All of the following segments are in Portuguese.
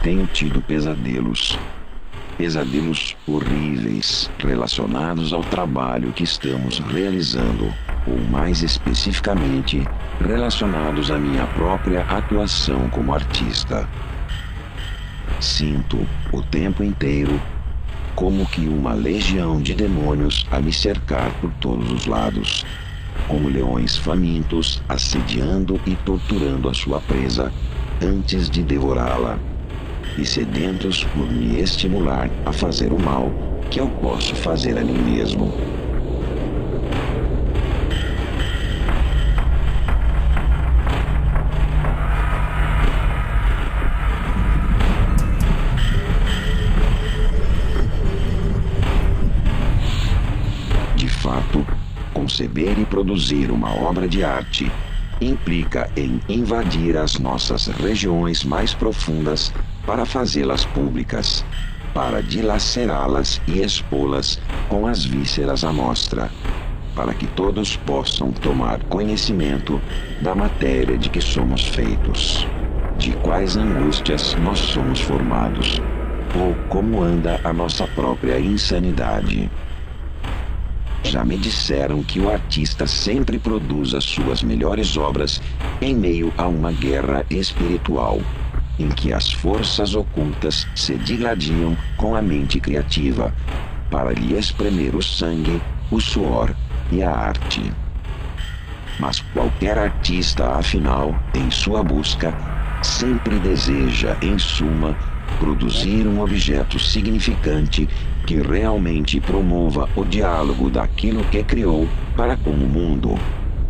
tenho tido pesadelos. Pesadelos horríveis relacionados ao trabalho que estamos realizando, ou mais especificamente, relacionados à minha própria atuação como artista. Sinto o tempo inteiro como que uma legião de demônios a me cercar por todos os lados, como leões famintos assediando e torturando a sua presa antes de devorá-la, e sedentos por me estimular a fazer o mal que eu posso fazer a mim mesmo. De fato, conceber e produzir uma obra de arte implica em invadir as nossas regiões mais profundas para fazê-las públicas, para dilacerá-las e expô-las com as vísceras à mostra, para que todos possam tomar conhecimento da matéria de que somos feitos, de quais angústias nós somos formados, ou como anda a nossa própria insanidade. Já me disseram que o artista sempre produz as suas melhores obras em meio a uma guerra espiritual, em que as forças ocultas se digladiam com a mente criativa, para lhe espremer o sangue, o suor e a arte. Mas qualquer artista, afinal, em sua busca, sempre deseja, em suma, produzir um objeto significante que realmente promova o diálogo daquilo que criou para com o mundo,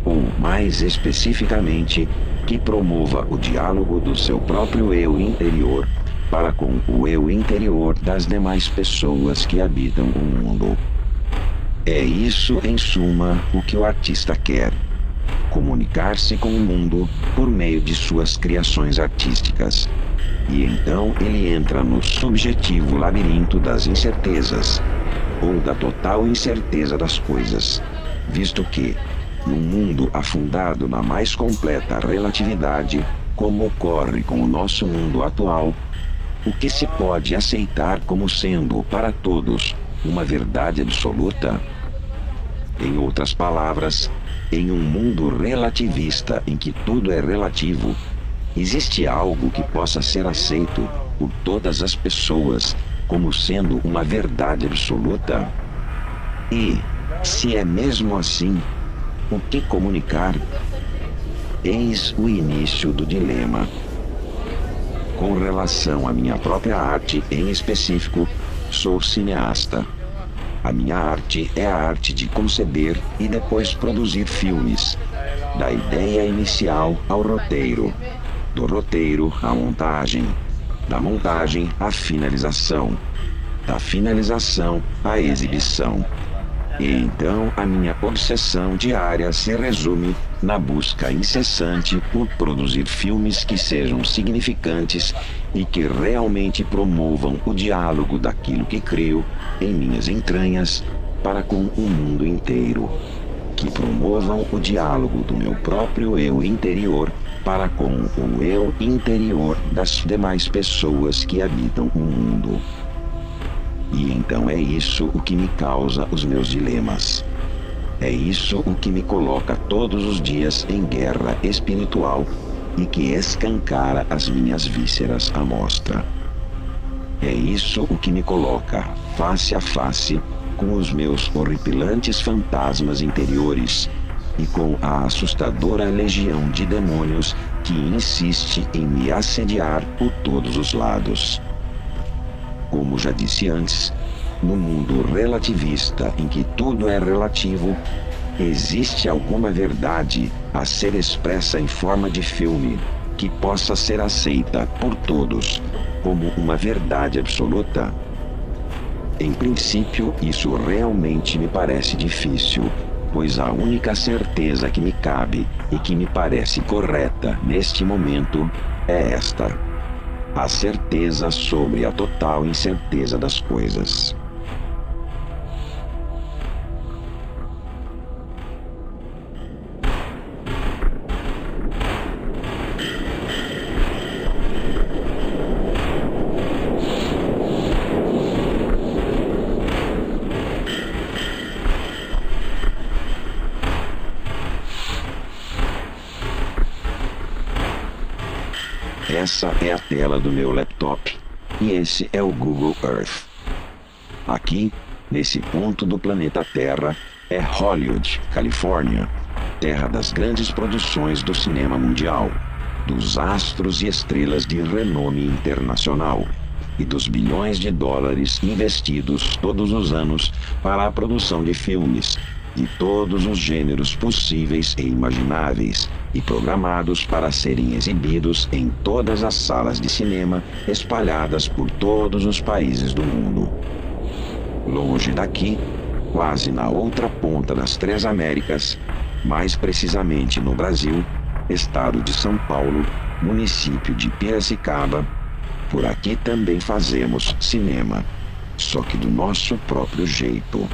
ou, mais especificamente, que promova o diálogo do seu próprio eu interior para com o eu interior das demais pessoas que habitam o mundo. É isso, em suma, o que o artista quer: comunicar-se com o mundo por meio de suas criações artísticas. E então ele entra no subjetivo labirinto das incertezas, ou da total incerteza das coisas, visto que, num mundo afundado na mais completa relatividade, como ocorre com o nosso mundo atual, o que se pode aceitar como sendo, para todos, uma verdade absoluta? Em outras palavras, em um mundo relativista em que tudo é relativo, existe algo que possa ser aceito por todas as pessoas como sendo uma verdade absoluta? E, se é mesmo assim, o que comunicar? Eis o início do dilema. Com relação à minha própria arte, em específico, sou cineasta. A minha arte é a arte de conceber e depois produzir filmes, da ideia inicial ao roteiro, do roteiro à montagem, da montagem à finalização, da finalização à exibição. E então a minha obsessão diária se resume na busca incessante por produzir filmes que sejam significantes e que realmente promovam o diálogo daquilo que creio em minhas entranhas para com o mundo inteiro, que promovam o diálogo do meu próprio eu interior para com o eu interior das demais pessoas que habitam o mundo. E então é isso o que me causa os meus dilemas. É isso o que me coloca todos os dias em guerra espiritual e que escancara as minhas vísceras à mostra. É isso o que me coloca face a face com os meus horripilantes fantasmas interiores e com a assustadora legião de demônios que insiste em me assediar por todos os lados. Como já disse antes, no mundo relativista em que tudo é relativo, existe alguma verdade a ser expressa em forma de filme que possa ser aceita por todos como uma verdade absoluta? Em princípio, isso realmente me parece difícil, pois a única certeza que me cabe e que me parece correta neste momento é esta: a certeza sobre a total incerteza das coisas. Essa é a tela do meu laptop e esse é o Google Earth. Aqui, nesse ponto do planeta Terra, é Hollywood, Califórnia, terra das grandes produções do cinema mundial, dos astros e estrelas de renome internacional e dos bilhões de dólares investidos todos os anos para a produção de filmes de todos os gêneros possíveis e imagináveis e programados para serem exibidos em todas as salas de cinema espalhadas por todos os países do mundo. Longe daqui, quase na outra ponta das três Américas, mais precisamente no Brasil, estado de São Paulo, município de Piracicaba, por aqui também fazemos cinema, só que do nosso próprio jeito.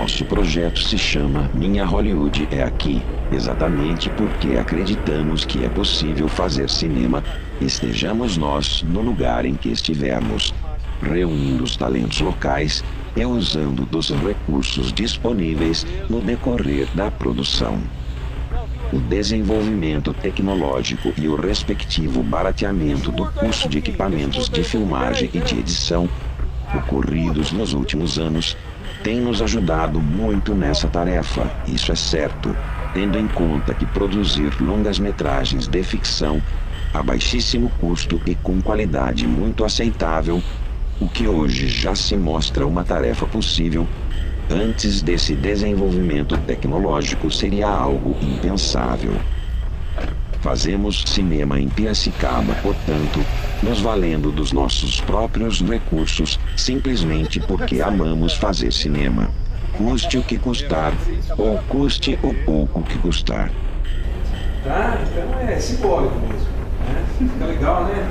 Nosso projeto se chama Minha Hollywood é Aqui, exatamente porque acreditamos que é possível fazer cinema, estejamos nós no lugar em que estivermos, reunindo os talentos locais e usando dos recursos disponíveis no decorrer da produção. O desenvolvimento tecnológico e o respectivo barateamento do custo de equipamentos de filmagem e de edição ocorridos nos últimos anos tem nos ajudado muito nessa tarefa, isso é certo, tendo em conta que produzir longas-metragens de ficção a baixíssimo custo e com qualidade muito aceitável, o que hoje já se mostra uma tarefa possível, antes desse desenvolvimento tecnológico seria algo impensável. Fazemos cinema em Piracicaba, portanto, nos valendo dos nossos próprios recursos, simplesmente porque amamos fazer cinema. Custe o que custar, ou custe o pouco que custar. Tá? Então é simbólico mesmo, né? Fica legal, né?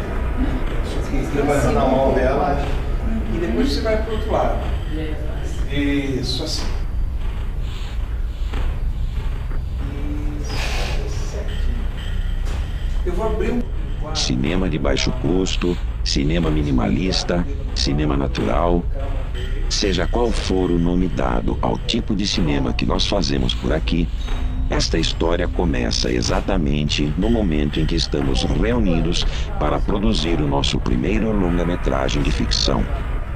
Você vai na mão dela e depois você vai para o outro lado. Isso, assim. Eu vou abrir um... Cinema de baixo custo, cinema minimalista, cinema natural, seja qual for o nome dado ao tipo de cinema que nós fazemos por aqui, esta história começa exatamente no momento em que estamos reunidos para produzir o nosso primeiro longa-metragem de ficção,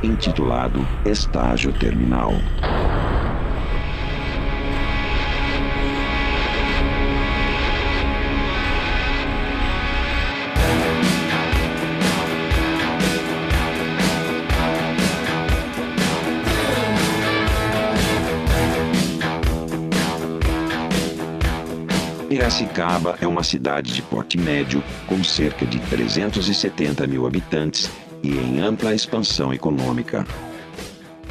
intitulado Estágio Terminal. Piracicaba é uma cidade de porte médio, com cerca de 370 mil habitantes e em ampla expansão econômica.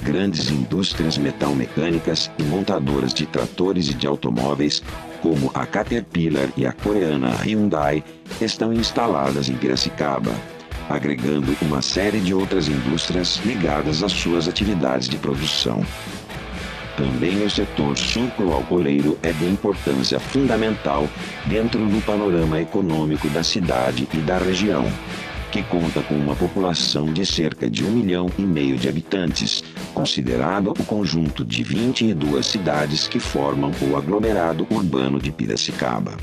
Grandes indústrias metalmecânicas e montadoras de tratores e de automóveis, como a Caterpillar e a coreana Hyundai, estão instaladas em Piracicaba, agregando uma série de outras indústrias ligadas às suas atividades de produção. Também o setor sucroalcooleiro é de importância fundamental dentro do panorama econômico da cidade e da região, que conta com uma população de cerca de 1,5 milhão de habitantes, considerado o conjunto de 22 cidades que formam o aglomerado urbano de Piracicaba.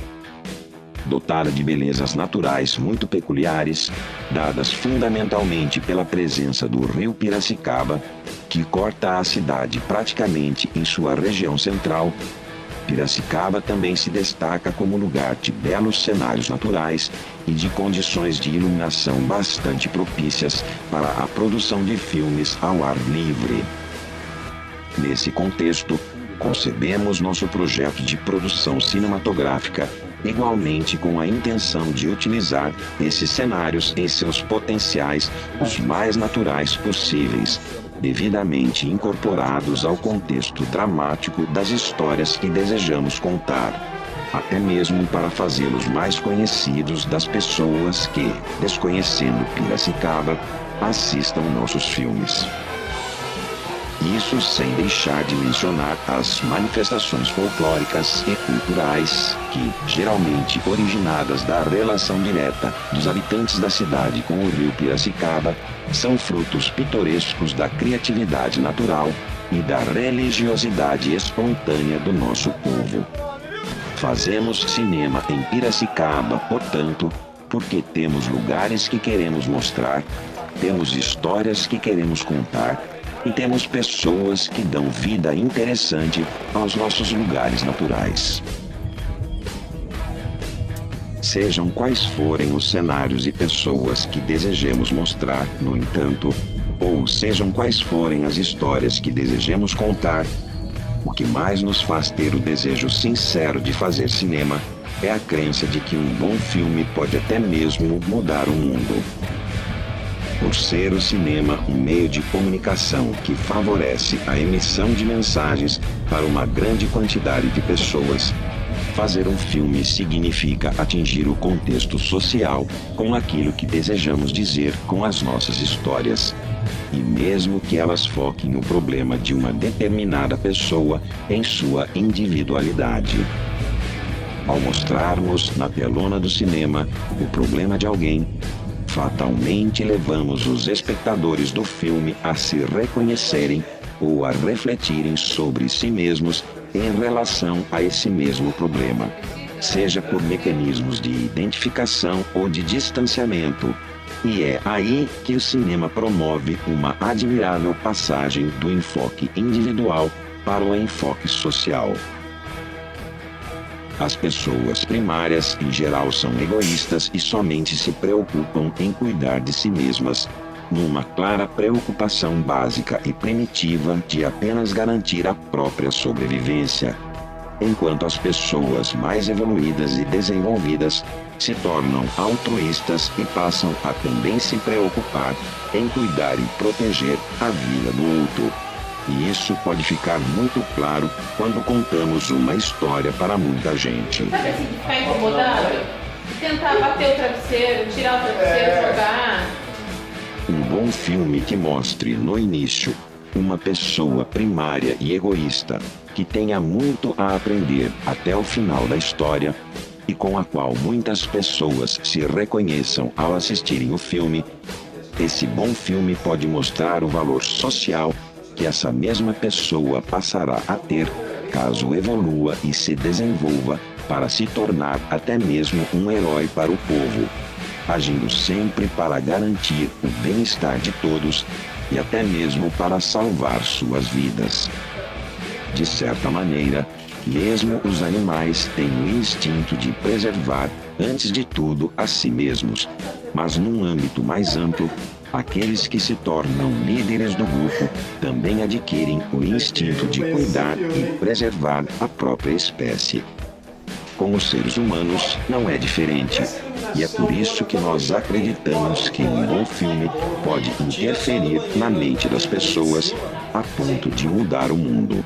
Dotada de belezas naturais muito peculiares, dadas fundamentalmente pela presença do rio Piracicaba, que corta a cidade praticamente em sua região central, Piracicaba também se destaca como lugar de belos cenários naturais e de condições de iluminação bastante propícias para a produção de filmes ao ar livre. Nesse contexto, concebemos nosso projeto de produção cinematográfica igualmente com a intenção de utilizar esses cenários em seus potenciais os mais naturais possíveis, devidamente incorporados ao contexto dramático das histórias que desejamos contar, até mesmo para fazê-los mais conhecidos das pessoas que, desconhecendo Piracicaba, assistam nossos filmes. Isso sem deixar de mencionar as manifestações folclóricas e culturais, que, geralmente originadas da relação direta dos habitantes da cidade com o rio Piracicaba, são frutos pitorescos da criatividade natural e da religiosidade espontânea do nosso povo. Fazemos cinema em Piracicaba, portanto, porque temos lugares que queremos mostrar, temos histórias que queremos contar e temos pessoas que dão vida interessante aos nossos lugares naturais. Sejam quais forem os cenários e pessoas que desejemos mostrar, no entanto, ou sejam quais forem as histórias que desejemos contar, o que mais nos faz ter o desejo sincero de fazer cinema é a crença de que um bom filme pode até mesmo mudar o mundo. Por ser o cinema um meio de comunicação que favorece a emissão de mensagens para uma grande quantidade de pessoas, fazer um filme significa atingir o contexto social com aquilo que desejamos dizer com as nossas histórias. E mesmo que elas foquem o problema de uma determinada pessoa em sua individualidade. Ao mostrarmos na telona do cinema o problema de alguém, fatalmente levamos os espectadores do filme a se reconhecerem ou a refletirem sobre si mesmos em relação a esse mesmo problema, seja por mecanismos de identificação ou de distanciamento. E é aí que o cinema promove uma admirável passagem do enfoque individual para o enfoque social. As pessoas primárias, em geral, são egoístas e somente se preocupam em cuidar de si mesmas, numa clara preocupação básica e primitiva de apenas garantir a própria sobrevivência, enquanto as pessoas mais evoluídas e desenvolvidas se tornam altruístas e passam a também se preocupar em cuidar e proteger a vida do outro. E isso pode ficar muito claro quando contamos uma história para muita gente. Sabe assim, de ficar incomodado? Tentar bater o travesseiro, tirar o travesseiro, jogar. Um bom filme que mostre, no início, uma pessoa primária e egoísta que tenha muito a aprender até o final da história e com a qual muitas pessoas se reconheçam ao assistirem o filme, esse bom filme pode mostrar o valor social que essa mesma pessoa passará a ter caso evolua e se desenvolva para se tornar até mesmo um herói para o povo, agindo sempre para garantir o bem-estar de todos e até mesmo para salvar suas vidas. De certa maneira, mesmo os animais têm o instinto de preservar, antes de tudo, a si mesmos, mas num âmbito mais amplo, aqueles que se tornam líderes do grupo também adquirem o instinto de cuidar e preservar a própria espécie. Com os seres humanos não é diferente, e é por isso que nós acreditamos que um bom filme pode interferir na mente das pessoas a ponto de mudar o mundo.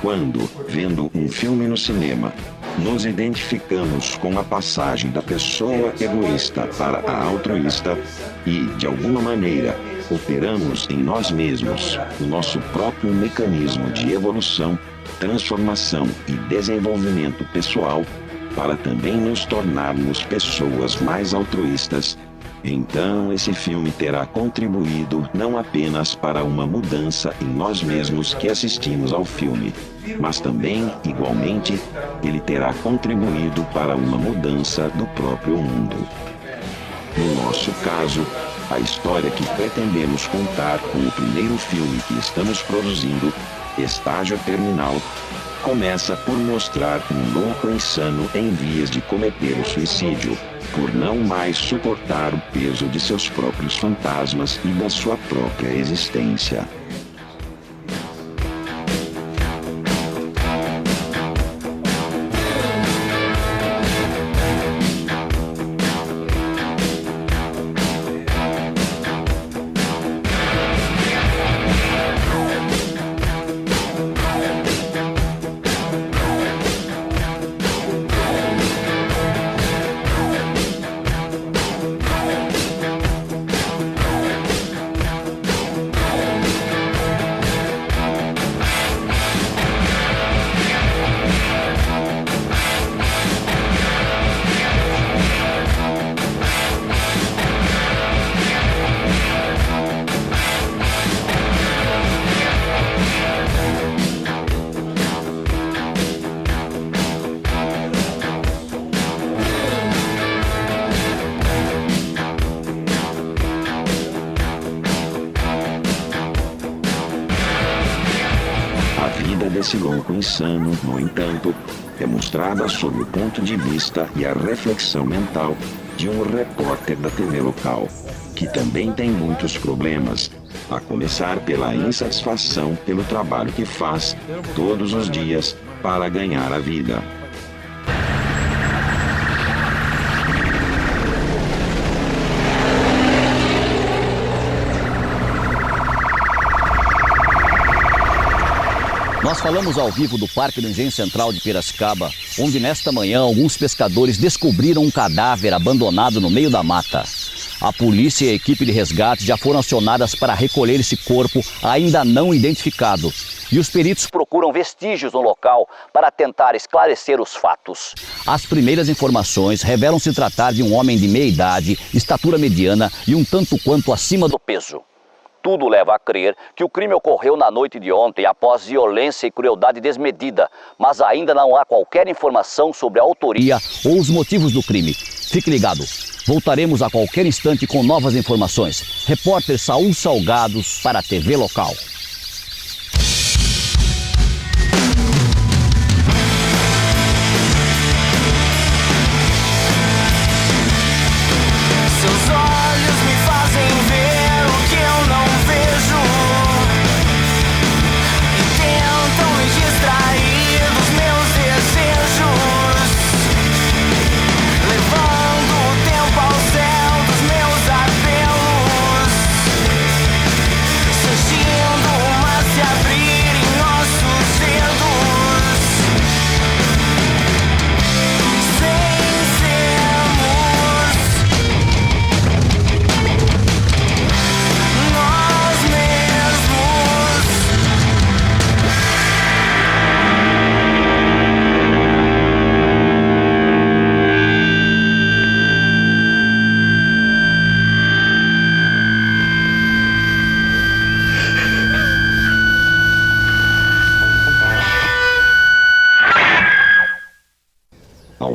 Quando, vendo um filme no cinema, nos identificamos com a passagem da pessoa egoísta para a altruísta e, de alguma maneira, operamos em nós mesmos o nosso próprio mecanismo de evolução, transformação e desenvolvimento pessoal para também nos tornarmos pessoas mais altruístas, então esse filme terá contribuído não apenas para uma mudança em nós mesmos que assistimos ao filme, mas também, igualmente, ele terá contribuído para uma mudança do próprio mundo. No nosso caso, a história que pretendemos contar com o primeiro filme que estamos produzindo, Estágio Terminal, começa por mostrar um louco insano em vias de cometer o suicídio, por não mais suportar o peso de seus próprios fantasmas e da sua própria existência. vida desse louco insano, no entanto, é mostrada sob o ponto de vista e a reflexão mental de um repórter da TV local, que também tem muitos problemas, a começar pela insatisfação pelo trabalho que faz todos os dias para ganhar a vida. Nós falamos ao vivo do Parque do Engenho Central de Piracicaba, onde nesta manhã alguns pescadores descobriram um cadáver abandonado no meio da mata. A polícia e a equipe de resgate já foram acionadas para recolher esse corpo ainda não identificado. E os peritos procuram vestígios no local para tentar esclarecer os fatos. As primeiras informações revelam se tratar de um homem de meia idade, estatura mediana e um tanto quanto acima do peso. Tudo leva a crer que o crime ocorreu na noite de ontem após violência e crueldade desmedida, mas ainda não há qualquer informação sobre a autoria ou os motivos do crime. Fique ligado, voltaremos a qualquer instante com novas informações. Repórter Saul Salgados para a TV Local.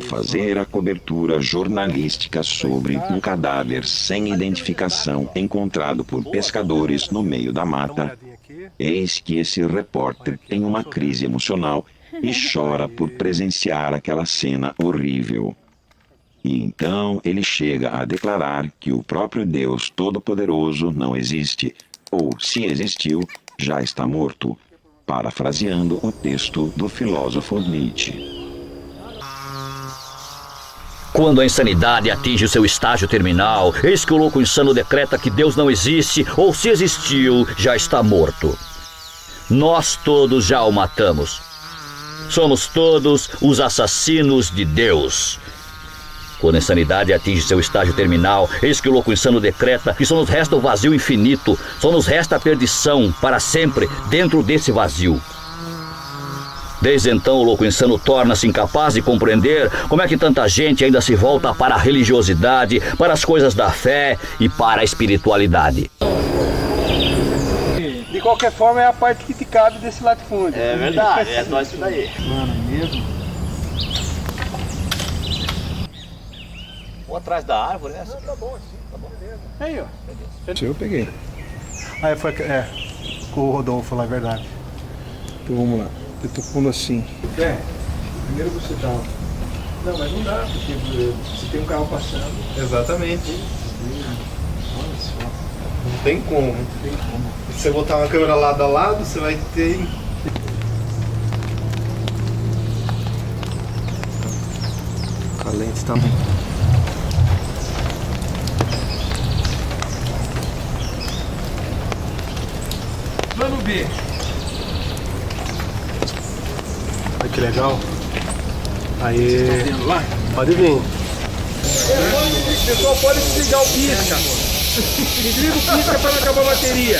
Fazer a cobertura jornalística sobre um cadáver sem identificação encontrado por pescadores no meio da mata, eis que esse repórter tem uma crise emocional e chora por presenciar aquela cena horrível. E então ele chega a declarar que o próprio Deus Todo-Poderoso não existe, ou, se existiu, já está morto, parafraseando o texto do filósofo Nietzsche. Quando a insanidade atinge o seu estágio terminal, eis que o louco insano decreta que Deus não existe, ou se existiu, já está morto. Nós todos já o matamos. Somos todos os assassinos de Deus. Quando a insanidade atinge seu estágio terminal, eis que o louco insano decreta que só nos resta o vazio infinito, só nos resta a perdição para sempre dentro desse vazio. Desde então, o louco insano torna-se incapaz de compreender como é que tanta gente ainda se volta para a religiosidade, para as coisas da fé e para a espiritualidade. De qualquer forma, é a parte que te cabe desse latifúndio. É verdade, é só isso daí. Mano, mesmo? Ou atrás da árvore, né? Tá bom, assim. Tá bom. Aí, ó. Eu peguei. Aí foi com o Rodolfo lá, é verdade. Então vamos lá. Eu tô pondo assim. Primeiro você dá. Não, mas não dá, porque você tem um carro passando. Exatamente. Olha só. Não tem como. Se você botar uma câmera lado a lado, você vai ter... A lente tá... Plano B. Olha que legal. Aí... Lá? Pode vir. O pessoal pode desligar o pisca. Desliga o pisca para não acabar a bateria.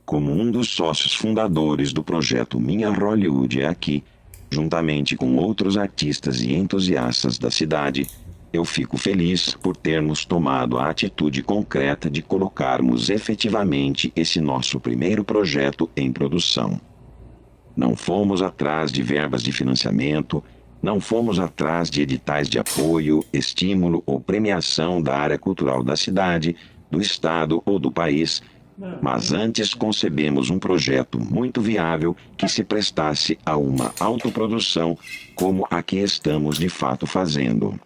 Como um dos sócios fundadores do projeto Minha Hollywood é aqui, juntamente com outros artistas e entusiastas da cidade, eu fico feliz por termos tomado a atitude concreta de colocarmos efetivamente esse nosso primeiro projeto em produção. Não fomos atrás de verbas de financiamento, não fomos atrás de editais de apoio, estímulo ou premiação da área cultural da cidade, do estado ou do país, Mas antes concebemos um projeto muito viável que se prestasse a uma autoprodução como a que estamos de fato fazendo.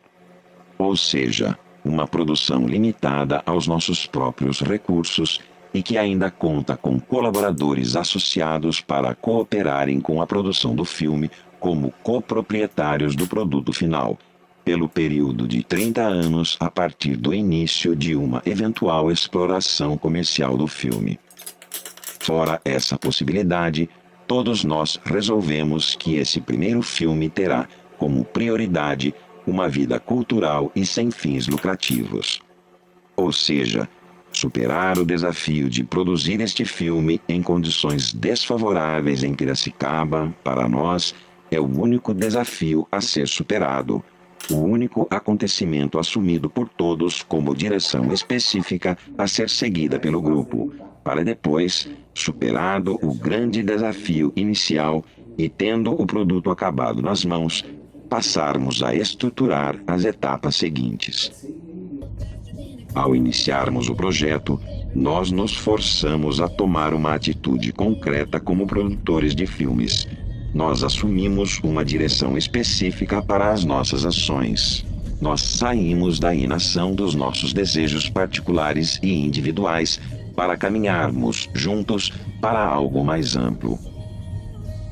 Ou seja, uma produção limitada aos nossos próprios recursos e que ainda conta com colaboradores associados para cooperarem com a produção do filme como coproprietários do produto final, pelo período de 30 anos a partir do início de uma eventual exploração comercial do filme. Fora essa possibilidade, todos nós resolvemos que esse primeiro filme terá como prioridade uma vida cultural e sem fins lucrativos. Ou seja, superar o desafio de produzir este filme em condições desfavoráveis em Piracicaba, para nós, é o único desafio a ser superado, o único acontecimento assumido por todos como direção específica a ser seguida pelo grupo, para depois, superado o grande desafio inicial e tendo o produto acabado nas mãos, passarmos a estruturar as etapas seguintes. Ao iniciarmos o projeto, nós nos forçamos a tomar uma atitude concreta como produtores de filmes. Nós assumimos uma direção específica para as nossas ações. Nós saímos da inação dos nossos desejos particulares e individuais para caminharmos juntos para algo mais amplo.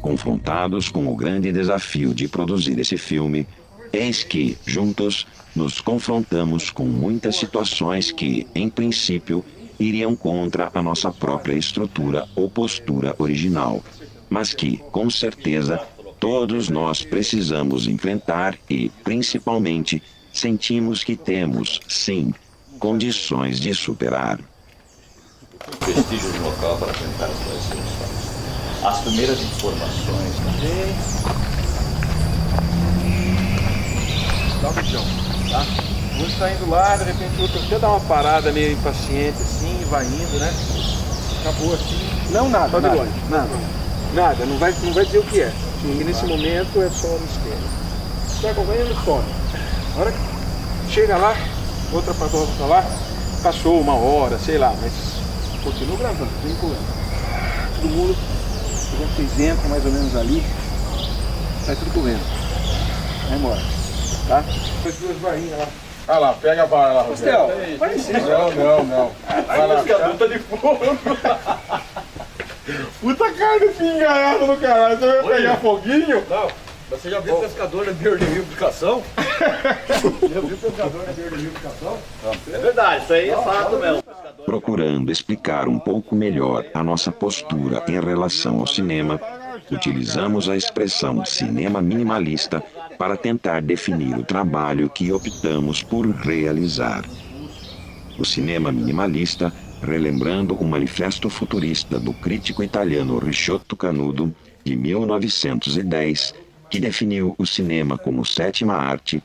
Confrontados com o grande desafio de produzir esse filme, eis que, juntos, nos confrontamos com muitas situações que, em princípio, iriam contra a nossa própria estrutura ou postura original, mas que, com certeza, todos nós precisamos enfrentar e, principalmente, sentimos que temos, sim, condições de superar. Prestígio do local para apresentar as coisas. As primeiras informações também. Dá o bichão, tá? O outro tá indo lá, de repente o outro até dá uma parada meio impaciente assim, vai indo, né? Acabou assim. Não, nada, só nada. Nada, não vai dizer o que é. Porque nesse momento é só mistério. Você acompanhando, some. A hora que chega lá, outra patroa tá lá, passou uma hora, sei lá, mas continua gravando, vinculando. Todo mundo, quando vocês entram mais ou menos ali, sai tudo correndo. Vai embora, tá? As duas varinhas lá. Vai lá, pega a vara lá, Pastel, vai sim. Não. Vai lá, fica adulta de fogo. Puta carne pingarada no caralho, você vai pegar foguinho? Não, você já viu pescador na biodiversificação? Já viu pescador na biodiversificação? É verdade, isso aí é fato mesmo. Procurando explicar um pouco melhor a nossa postura em relação ao cinema, utilizamos a expressão cinema minimalista para tentar definir o trabalho que optamos por realizar. O cinema minimalista, relembrando o manifesto futurista do crítico italiano Ricciotto Canudo, de 1910, que definiu o cinema como sétima arte,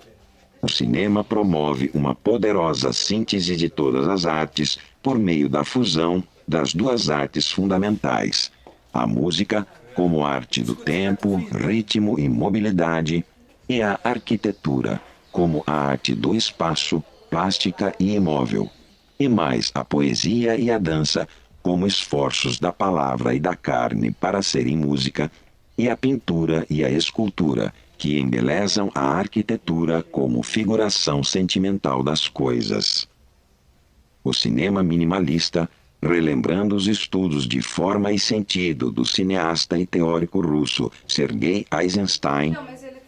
o cinema promove uma poderosa síntese de todas as artes por meio da fusão das duas artes fundamentais, a música como arte do tempo, ritmo e mobilidade, e a arquitetura como a arte do espaço, plástica e imóvel, e mais a poesia e a dança como esforços da palavra e da carne para serem música, e a pintura e a escultura, que embelezam a arquitetura como figuração sentimental das coisas. O cinema minimalista, relembrando os estudos de forma e sentido do cineasta e teórico russo Sergei Eisenstein,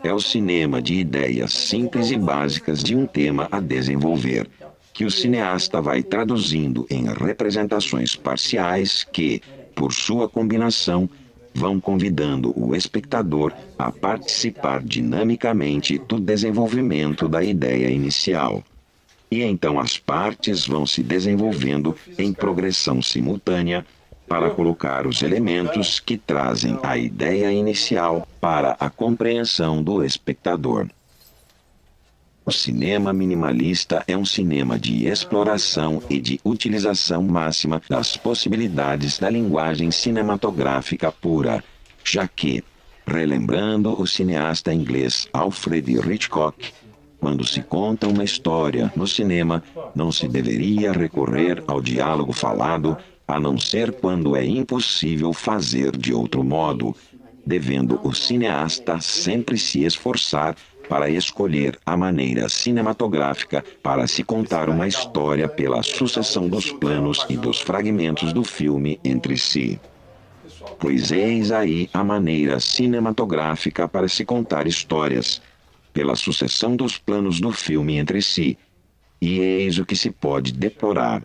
é o cinema de ideias simples e básicas de um tema a desenvolver, que o cineasta vai traduzindo em representações parciais que, por sua combinação, vão convidando o espectador a participar dinamicamente do desenvolvimento da ideia inicial. E então as partes vão se desenvolvendo em progressão simultânea para colocar os elementos que trazem a ideia inicial para a compreensão do espectador. O cinema minimalista é um cinema de exploração e de utilização máxima das possibilidades da linguagem cinematográfica pura, já que, relembrando o cineasta inglês Alfred Hitchcock, quando se conta uma história no cinema, não se deveria recorrer ao diálogo falado, a não ser quando é impossível fazer de outro modo, devendo o cineasta sempre se esforçar para escolher a maneira cinematográfica para se contar uma história pela sucessão dos planos e dos fragmentos do filme entre si. Pois eis aí a maneira cinematográfica para se contar histórias, pela sucessão dos planos do filme entre si, e eis o que se pode deplorar.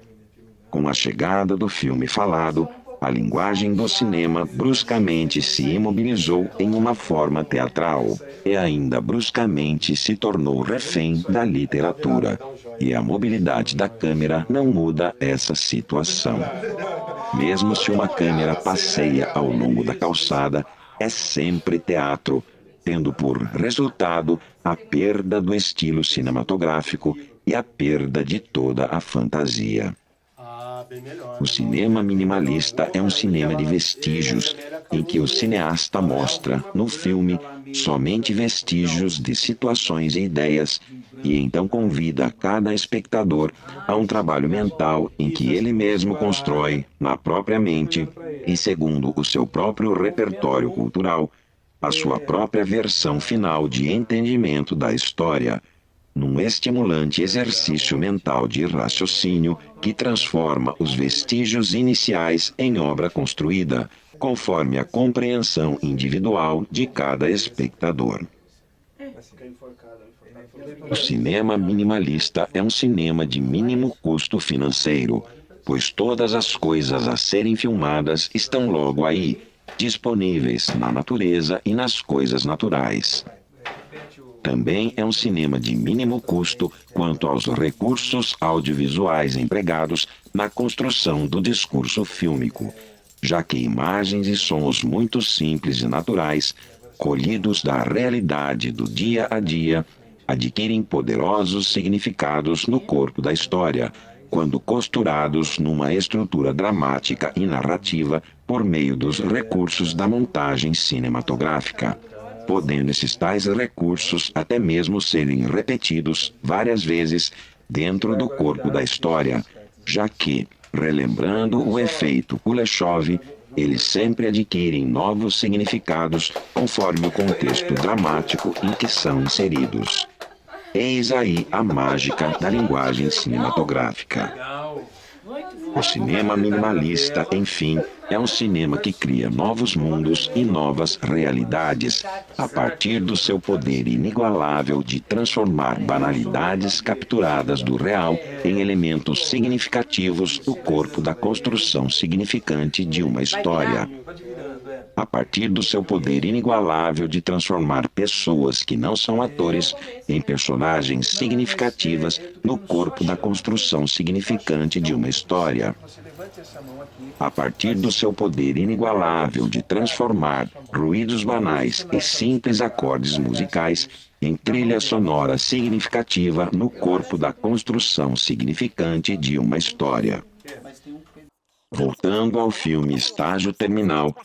Com a chegada do filme falado, a linguagem do cinema bruscamente se imobilizou em uma forma teatral e ainda bruscamente se tornou refém da literatura. E a mobilidade da câmera não muda essa situação. Mesmo se uma câmera passeia ao longo da calçada, é sempre teatro, tendo por resultado a perda do estilo cinematográfico e a perda de toda a fantasia. O cinema minimalista é um cinema de vestígios, em que o cineasta mostra, no filme, somente vestígios de situações e ideias, e então convida cada espectador a um trabalho mental em que ele mesmo constrói, na própria mente, e segundo o seu próprio repertório cultural, a sua própria versão final de entendimento da história, num estimulante exercício mental de raciocínio que transforma os vestígios iniciais em obra construída, conforme a compreensão individual de cada espectador. O cinema minimalista é um cinema de mínimo custo financeiro, pois todas as coisas a serem filmadas estão logo aí, disponíveis na natureza e nas coisas naturais. Também é um cinema de mínimo custo quanto aos recursos audiovisuais empregados na construção do discurso fílmico, já que imagens e sons muito simples e naturais, colhidos da realidade do dia a dia, adquirem poderosos significados no corpo da história, quando costurados numa estrutura dramática e narrativa por meio dos recursos da montagem cinematográfica, podendo esses tais recursos até mesmo serem repetidos várias vezes dentro do corpo da história, já que, relembrando o efeito Kuleshov, eles sempre adquirem novos significados conforme o contexto dramático em que são inseridos. Eis aí a mágica da linguagem cinematográfica. O cinema minimalista, enfim, é um cinema que cria novos mundos e novas realidades, a partir do seu poder inigualável de transformar banalidades capturadas do real em elementos significativos do corpo da construção significante de uma história. A partir do seu poder inigualável de transformar pessoas que não são atores em personagens significativas no corpo da construção significante de uma história. A partir do seu poder inigualável de transformar ruídos banais e simples acordes musicais em trilha sonora significativa no corpo da construção significante de uma história. Voltando ao filme Estágio Terminal,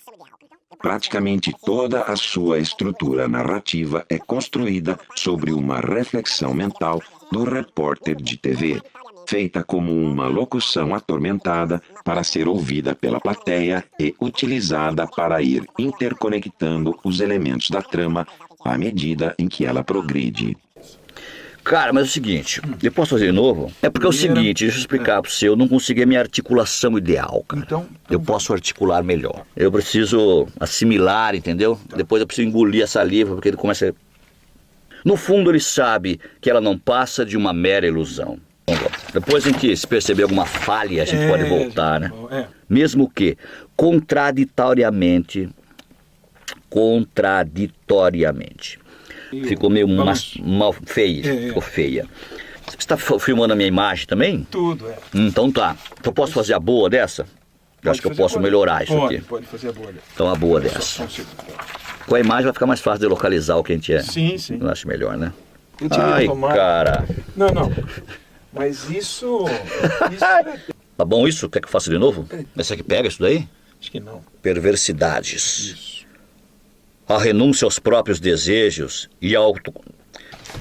praticamente toda a sua estrutura narrativa é construída sobre uma reflexão mental do repórter de TV, feita como uma locução atormentada para ser ouvida pela plateia e utilizada para ir interconectando os elementos da trama à medida em que ela progride. Cara, mas é o seguinte, eu posso fazer de novo? É porque é o seguinte, deixa eu explicar para você, eu não consegui a minha articulação ideal, cara. Então eu posso articular melhor. Eu preciso assimilar, entendeu? Depois eu preciso engolir a saliva, porque ele começa a... No fundo ele sabe que ela não passa de uma mera ilusão. Depois em que se perceber alguma falha, a gente pode voltar, né? Mesmo que contraditoriamente, ficou meio mal feia, ficou feia. Você está filmando a minha imagem também? Tudo, Então tá. Então posso fazer a boa dessa? Eu acho que eu posso melhorar isso aqui. Pode fazer a boa dessa. Então a boa dessa. Com a imagem vai ficar mais fácil de localizar o que a gente é. Sim, sim. Eu acho melhor, né? Ai, cara. Não. Mas isso... Tá bom isso? Quer que eu faça de novo? Esse aqui pega isso daí? Acho que não. Perversidades. Isso. A renúncia aos próprios desejos e ao auto...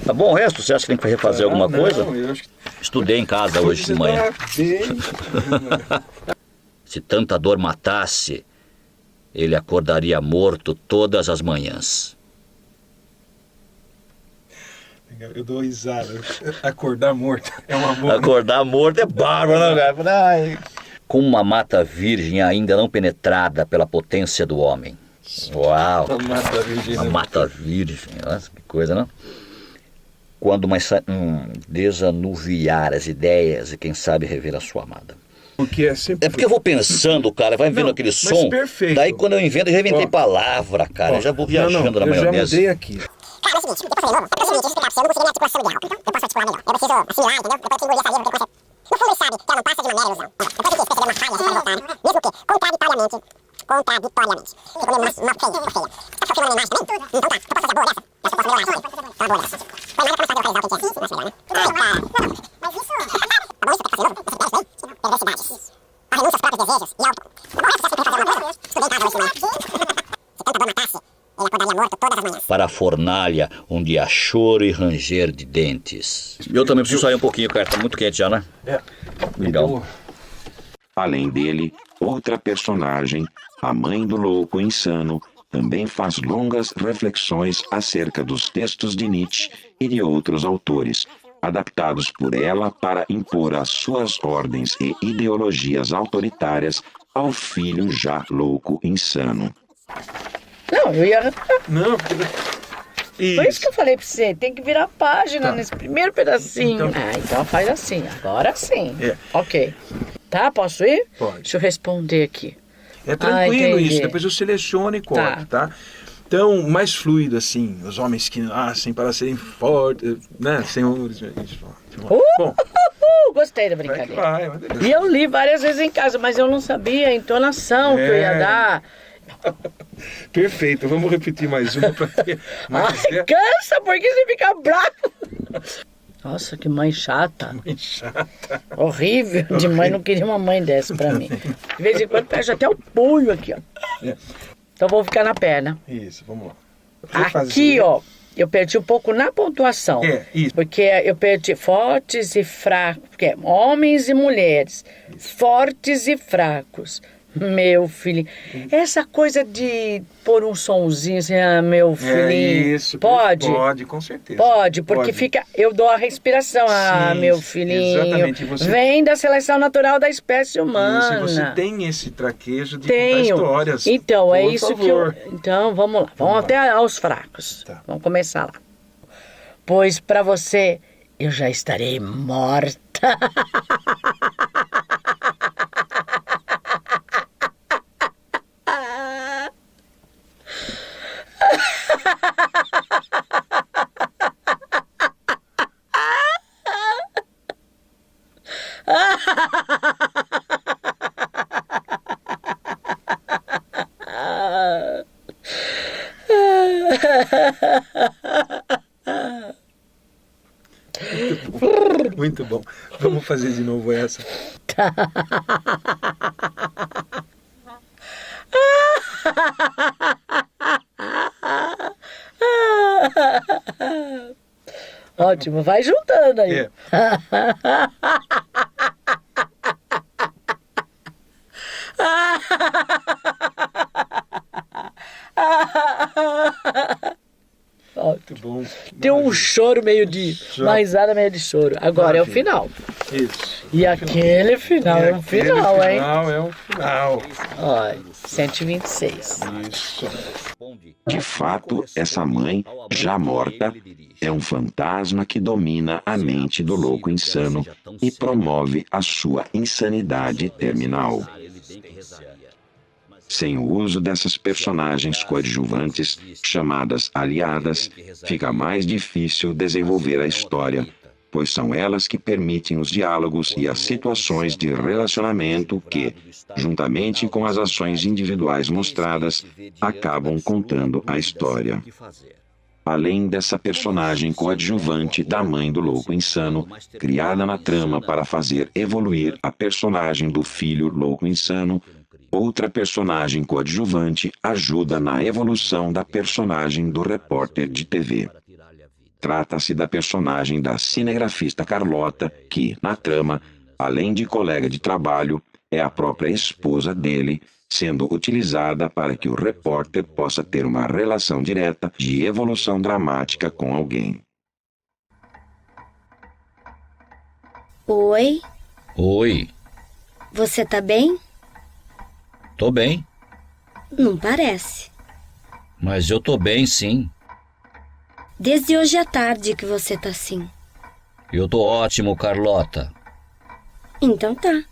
Tá bom o resto? Você acha que tem que refazer alguma coisa? Eu acho que... Estudei em casa hoje de manhã. Se tanta dor matasse, ele acordaria morto todas as manhãs. Eu dou risada. Acordar morto é uma boa. Acordar morto é bárbaro, né, cara? Com uma mata virgem ainda não penetrada pela potência do homem. Uau! Uma mata virgem. Uma mata virgem, nossa, que coisa, não? Quando mais desanuviar as ideias e quem sabe rever a sua amada. Porque é sempre. É porque eu vou pensando, cara, vai vendo aquele som. Perfeito. Daí quando eu invento, eu já inventei palavra, cara. Eu já vou viajando na maionese. Eu já mudei aqui. Cara, é o seguinte, depois eu falei, eu explicar pra você, eu não consegui minha articulação ideal. Então, eu posso articular melhor. Eu preciso assimilar, entendeu? Depois que engolir essa língua, porque no fundo ele sabe que ela não passa de uma mera ilusão. Depois que ele perceber uma falha, você pode voltar. Mesmo que, contraditoriamente. Ficou meio uma feia. Tá sofrendo uma imagem também? Então tá, eu posso fazer a boa dessa? Acho que eu posso melhorar isso aí. Tá uma boa dessa. Foi nada pra não saber localizar o que é isso, mas melhor, né? Mas isso... Tá bom isso? Tá fazendo? Esse teste aí? Perversidades. A renúncia aos próprios desejos e auto... Bom, você já fazer alguma coisa? Estudei em casa hoje de manhã. Se tanta dor matasse, ele acordaria morto todas as manhãs. Para a fornalha, onde há choro e ranger de dentes. Eu também preciso sair um pouquinho, cara. Tá muito quente já, né? É. Legal. Além dele, outra personagem, a mãe do louco insano, também faz longas reflexões acerca dos textos de Nietzsche e de outros autores, adaptados por ela para impor as suas ordens e ideologias autoritárias ao filho já louco insano. Não, eu ia... Não, porque... Por isso que eu falei pra você, tem que virar a página nesse primeiro pedacinho. Então... então faz assim, agora sim. É. Ok. Tá, posso ir? Pode. Deixa eu responder aqui. É tranquilo entendi. isso, depois eu seleciono e corto, tá? Então, mais fluido, assim, os homens que nascem para serem fortes, né? Senhores. Bom, gostei da brincadeira. E eu li várias vezes em casa, mas eu não sabia a entonação que eu ia dar. Perfeito, vamos repetir mais uma para ter mais Ai, cansa, porque você fica bravo. Nossa, que mãe chata. Mãe chata. Horrível. De mãe, não queria uma mãe dessa pra mim. De vez em quando fecha até o punho aqui, ó. É. Então vou ficar na perna. Isso, vamos lá. Aqui, ó, eu perdi um pouco na pontuação. É, isso. Porque eu perdi fortes e fracos. Porque homens e mulheres. Isso. Fortes e fracos. Meu filhinho. Essa coisa de pôr um sonzinho assim, meu filhinho. Isso, pode? Pode, com certeza. Pode, porque fica. Eu dou a respiração. Sim, meu filhinho. Exatamente. Você... Vem da seleção natural da espécie humana. Isso, você tem esse traquejo de Tenho. contar histórias. Então, é Por isso favor. que eu. Então, vamos lá. Vamos até aos fracos. Tá. Vamos começar lá. Pois para você, eu já estarei morta. Muito bom. Vamos fazer de novo essa. Tá. Ótimo, vai juntando aí. É. Muito bom. Tem um choro meio de... Uma risada meio de choro. Agora é o final. Isso. E aquele final é um final, hein? É um final. Olha, 126. Isso. De fato, essa mãe, já morta, é um fantasma que domina a mente do louco insano e promove a sua insanidade terminal. Sem o uso dessas personagens coadjuvantes, chamadas aliadas, fica mais difícil desenvolver a história, pois são elas que permitem os diálogos e as situações de relacionamento que, juntamente com as ações individuais mostradas, acabam contando a história. Além dessa personagem coadjuvante da mãe do louco insano, criada na trama para fazer evoluir a personagem do filho louco insano, outra personagem coadjuvante ajuda na evolução da personagem do repórter de TV. Trata-se da personagem da cinegrafista Carlota, que, na trama, além de colega de trabalho, é a própria esposa dele, sendo utilizada para que o repórter possa ter uma relação direta de evolução dramática com alguém. Oi, Oi, você tá bem? tô bem, Não parece. mas eu tô bem sim. Desde hoje à tarde que você tá assim. Eu tô ótimo, Carlota. Então tá.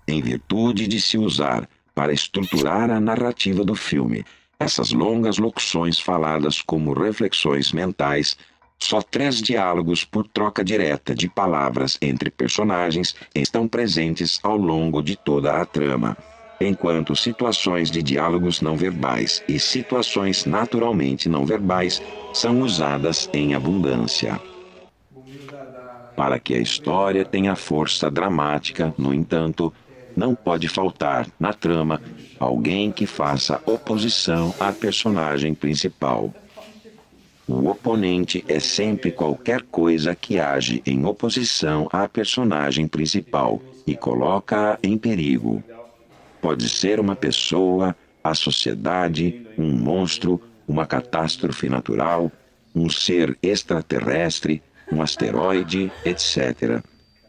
Em virtude de se usar para estruturar a narrativa do filme, essas longas locuções faladas como reflexões mentais, só 3 diálogos por troca direta de palavras entre personagens estão presentes ao longo de toda a trama, enquanto situações de diálogos não verbais e situações naturalmente não verbais são usadas em abundância. Para que a história tenha força dramática, no entanto, não pode faltar, na trama, alguém que faça oposição à personagem principal. O oponente é sempre qualquer coisa que age em oposição à personagem principal e coloca-a em perigo. Pode ser uma pessoa, a sociedade, um monstro, uma catástrofe natural, um ser extraterrestre, um asteroide, etc.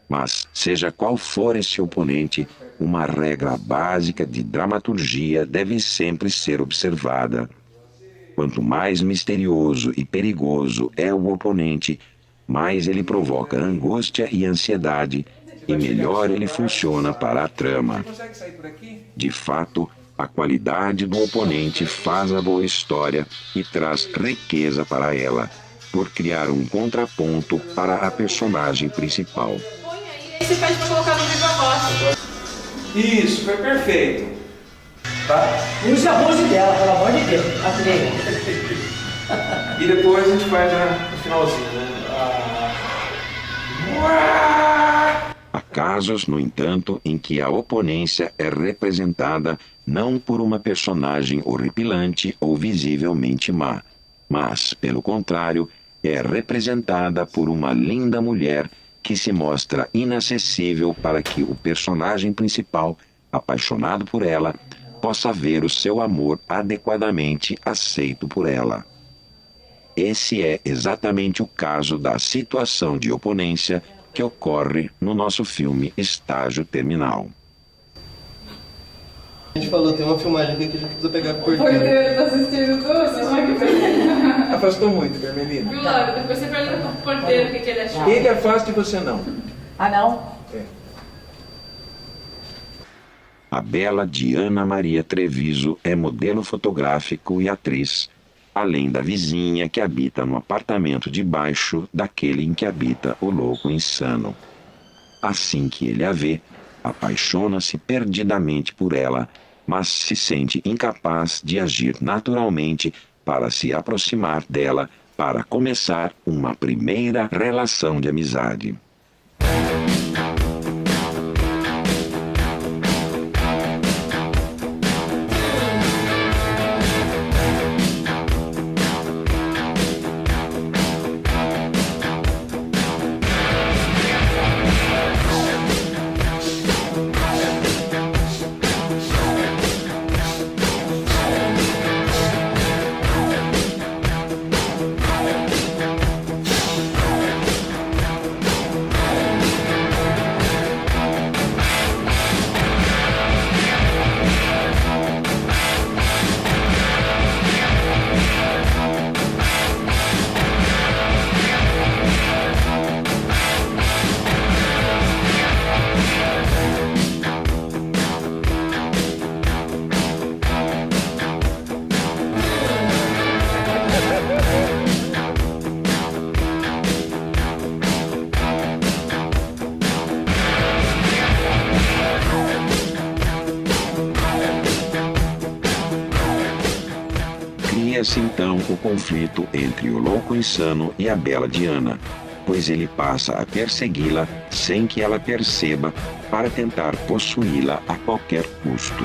Mas, seja qual for esse oponente, uma regra básica de dramaturgia deve sempre ser observada. Quanto mais misterioso e perigoso é o oponente, mais ele provoca angústia e ansiedade, e melhor ele funciona para a trama. De fato, a qualidade do oponente faz a boa história e traz riqueza para ela, por criar um contraponto para a personagem principal. Aí você pede pra colocar no viva voz. Isso, foi perfeito. Tá? Use a voz dela, pelo amor de Deus. E depois a gente vai no finalzinho, né? Há casos, no entanto, em que a oponência é representada não por uma personagem horripilante ou visivelmente má, mas, pelo contrário, é representada por uma linda mulher que se mostra inacessível para que o personagem principal, apaixonado por ela, possa ver o seu amor adequadamente aceito por ela. Esse é exatamente o caso da situação de oponência que ocorre no nosso filme Estágio Terminal. A gente falou, tem uma filmagem aqui que a gente precisa pegar por Foi Deus assistindo tudo. Afastou muito, Carmelina. Viu, Laura? Depois você pergunta pro porteiro o que ele achou. Ele afasta e você não. Ah, não? A bela Diana Maria Treviso é modelo fotográfico e atriz, além da vizinha que habita no apartamento de baixo daquele em que habita o louco insano. Assim que ele a vê, apaixona-se perdidamente por ela, mas se sente incapaz de agir naturalmente para se aproximar dela para começar uma primeira relação de amizade. Cria-se então o conflito entre o louco insano e a bela Diana, pois ele passa a persegui-la sem que ela perceba para tentar possuí-la a qualquer custo.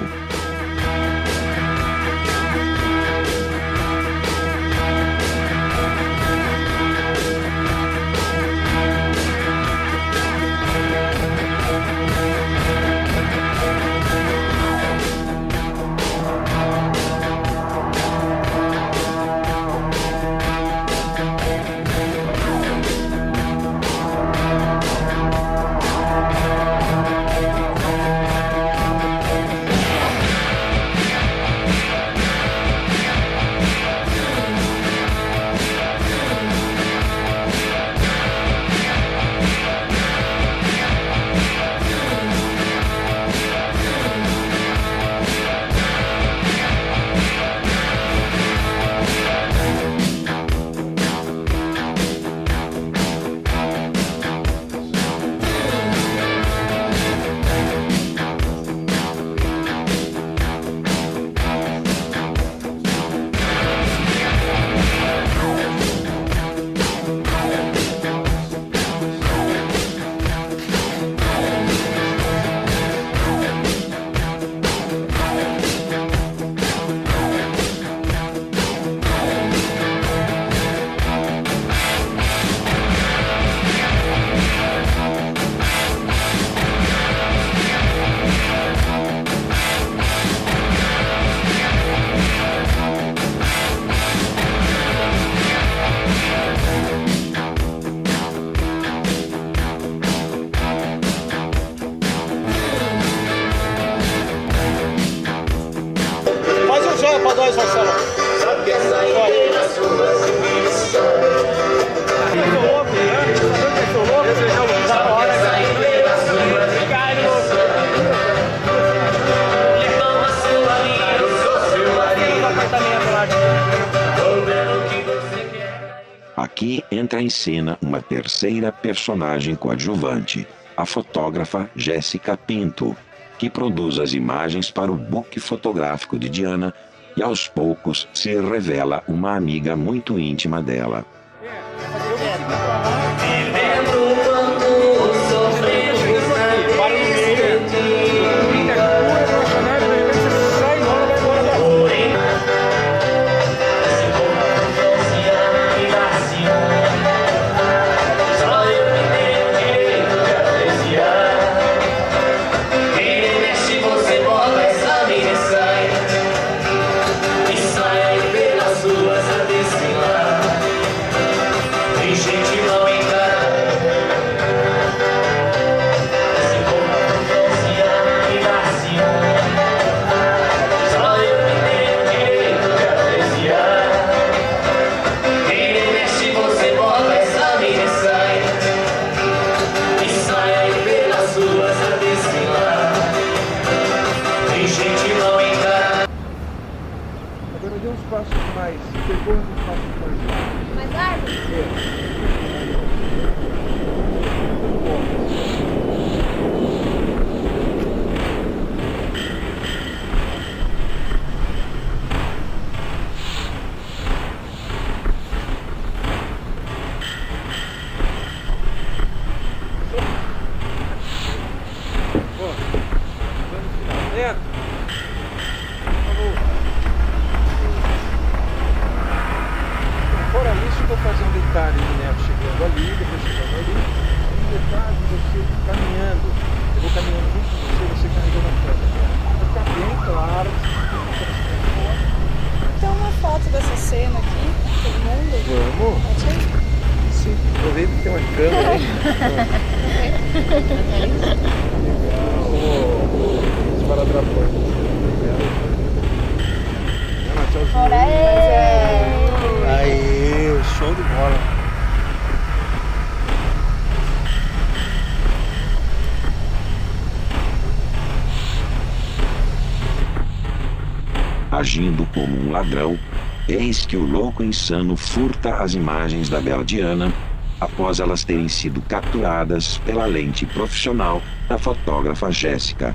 pra nós, Marcelo. Sabe que essa aí é das suas missões. Aqui entra em cena uma terceira personagem coadjuvante, a fotógrafa Jéssica Pinto, que produz as imagens para o book fotográfico de Diana e aos poucos se revela uma amiga muito íntima dela. Fora isso, eu vou fazer um detalhe de Neto chegando ali, depois chegando ali, e um detalhe de você caminhando. Eu vou caminhando junto com você carregando a câmera. Vai ficar bem claro. Tem uma foto dessa cena aqui, todo mundo? Vamos? Pode ir? Sim, aproveita que tem uma câmera aí. Legal. Esparadrapante. Aê, show de bola. Agindo como um ladrão, eis que o louco insano furta as imagens da bela Diana após elas terem sido capturadas pela lente profissional da fotógrafa Jéssica.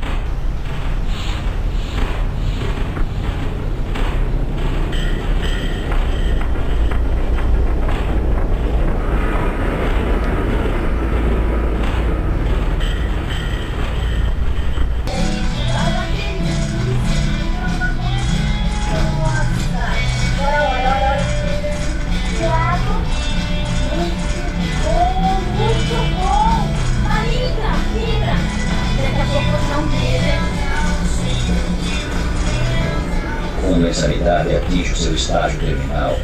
Quando a insanidade atinge o seu estágio terminal,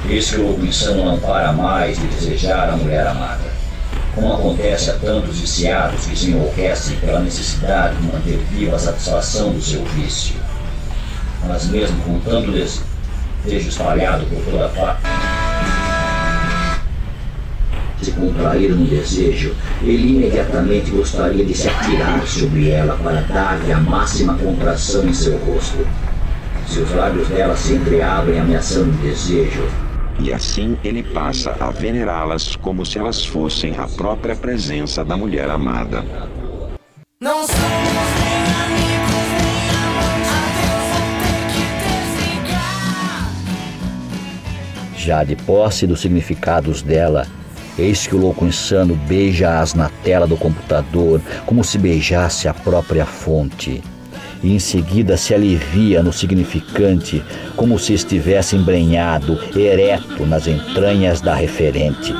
eis que o louco insano não para mais de desejar a mulher amada. Como acontece a tantos viciados que se enlouquecem pela necessidade de manter viva a satisfação do seu vício. Mas mesmo com tanto desejo espalhado por toda parte, se contrair no desejo, ele imediatamente gostaria de se atirar sobre ela para dar-lhe a máxima contração em seu rosto. Seus lábios dela se entreabrem ameaçando o desejo. E assim ele passa a venerá-las como se elas fossem a própria presença da mulher amada. Não somos nem amigos, nem amantes, adeus, vou ter que desligar. Já de posse dos significados dela, eis que o louco insano beija-as na tela do computador como se beijasse a própria fonte. E em seguida se alivia no significante, como se estivesse embrenhado, ereto nas entranhas da referente.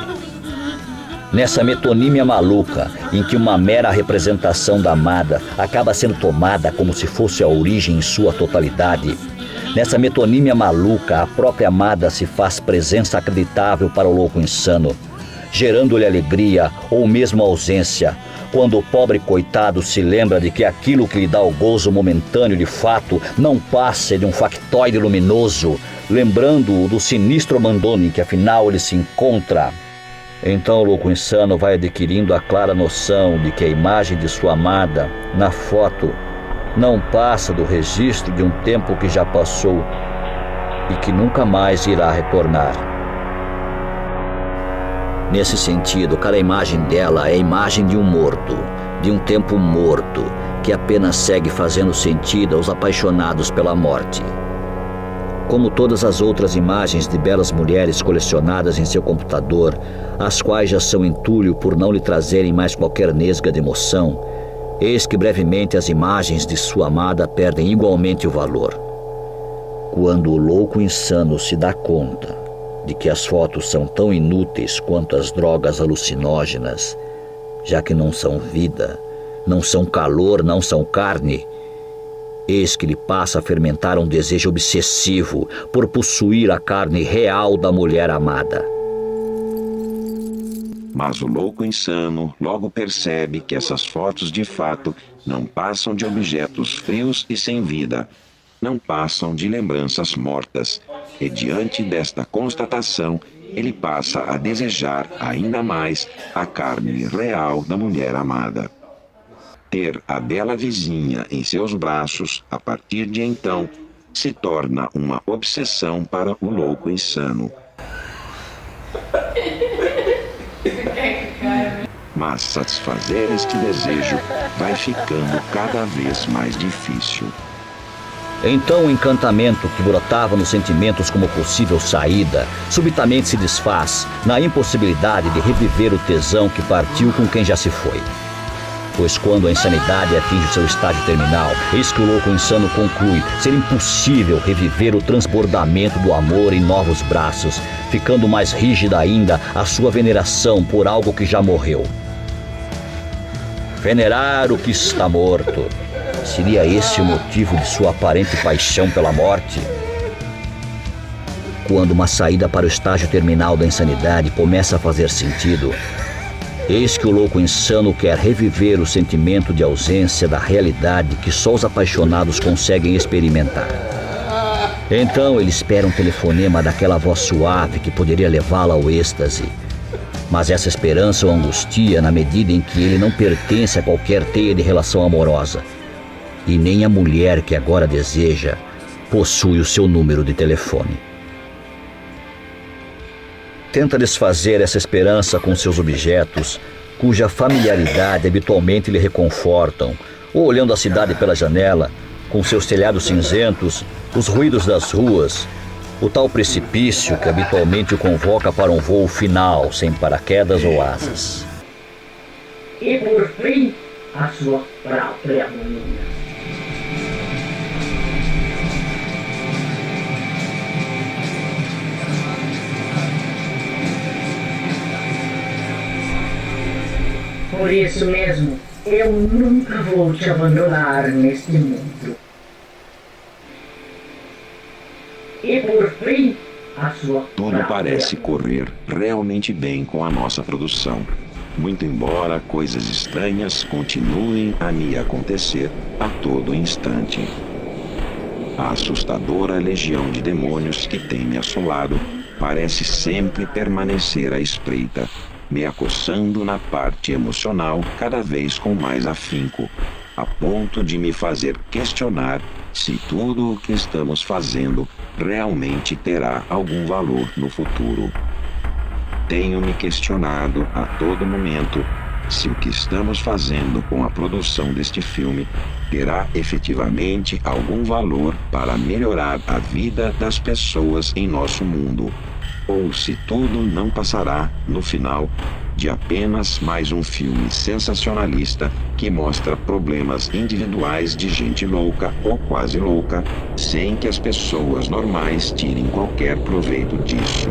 Nessa metonímia maluca, em que uma mera representação da amada acaba sendo tomada como se fosse a origem em sua totalidade, nessa metonímia maluca, a própria amada se faz presença acreditável para o louco insano, gerando-lhe alegria ou mesmo ausência, quando o pobre coitado se lembra de que aquilo que lhe dá o gozo momentâneo de fato não passa de um factoide luminoso, lembrando-o do sinistro abandono em que afinal ele se encontra. Então o louco insano vai adquirindo a clara noção de que a imagem de sua amada, na foto, não passa do registro de um tempo que já passou e que nunca mais irá retornar. Nesse sentido, cada imagem dela é a imagem de um morto, de um tempo morto, que apenas segue fazendo sentido aos apaixonados pela morte. Como todas as outras imagens de belas mulheres colecionadas em seu computador, as quais já são entulho por não lhe trazerem mais qualquer nesga de emoção, eis que brevemente as imagens de sua amada perdem igualmente o valor. Quando o louco insano se dá conta de que as fotos são tão inúteis quanto as drogas alucinógenas, já que não são vida, não são calor, não são carne, eis que lhe passa a fermentar um desejo obsessivo por possuir a carne real da mulher amada. Mas o louco insano logo percebe que essas fotos de fato não passam de objetos frios e sem vida, não passam de lembranças mortas, e diante desta constatação, ele passa a desejar ainda mais a carne real da mulher amada. Ter a bela vizinha em seus braços, a partir de então, se torna uma obsessão para o louco insano. Mas satisfazer este desejo vai ficando cada vez mais difícil. Então o encantamento que brotava nos sentimentos como possível saída, subitamente se desfaz na impossibilidade de reviver o tesão que partiu com quem já se foi. Pois quando a insanidade atinge o seu estágio terminal, eis que o louco insano conclui ser impossível reviver o transbordamento do amor em novos braços, ficando mais rígida ainda a sua veneração por algo que já morreu. Venerar o que está morto. Seria esse o motivo de sua aparente paixão pela morte? Quando uma saída para o estágio terminal da insanidade começa a fazer sentido, eis que o louco insano quer reviver o sentimento de ausência da realidade que só os apaixonados conseguem experimentar. Então ele espera um telefonema daquela voz suave que poderia levá-la ao êxtase. Mas essa esperança o angustia na medida em que ele não pertence a qualquer teia de relação amorosa. E nem a mulher que agora deseja possui o seu número de telefone. Tenta desfazer essa esperança com seus objetos, cuja familiaridade habitualmente lhe reconfortam, ou olhando a cidade pela janela, com seus telhados cinzentos, os ruídos das ruas, o tal precipício que habitualmente o convoca para um voo final, sem paraquedas ou asas. E por fim, a sua própria menina. Por isso mesmo, eu nunca vou te abandonar neste mundo. E por fim, a sua Tudo parece correr realmente bem com a nossa produção. Muito embora coisas estranhas continuem a me acontecer a todo instante. A assustadora legião de demônios que tem me assolado parece sempre permanecer à espreita, me acossando na parte emocional cada vez com mais afinco, a ponto de me fazer questionar se tudo o que estamos fazendo realmente terá algum valor no futuro. Tenho me questionado a todo momento se o que estamos fazendo com a produção deste filme terá efetivamente algum valor para melhorar a vida das pessoas em nosso mundo, ou se tudo não passará, no final, de apenas mais um filme sensacionalista que mostra problemas individuais de gente louca ou quase louca, sem que as pessoas normais tirem qualquer proveito disso.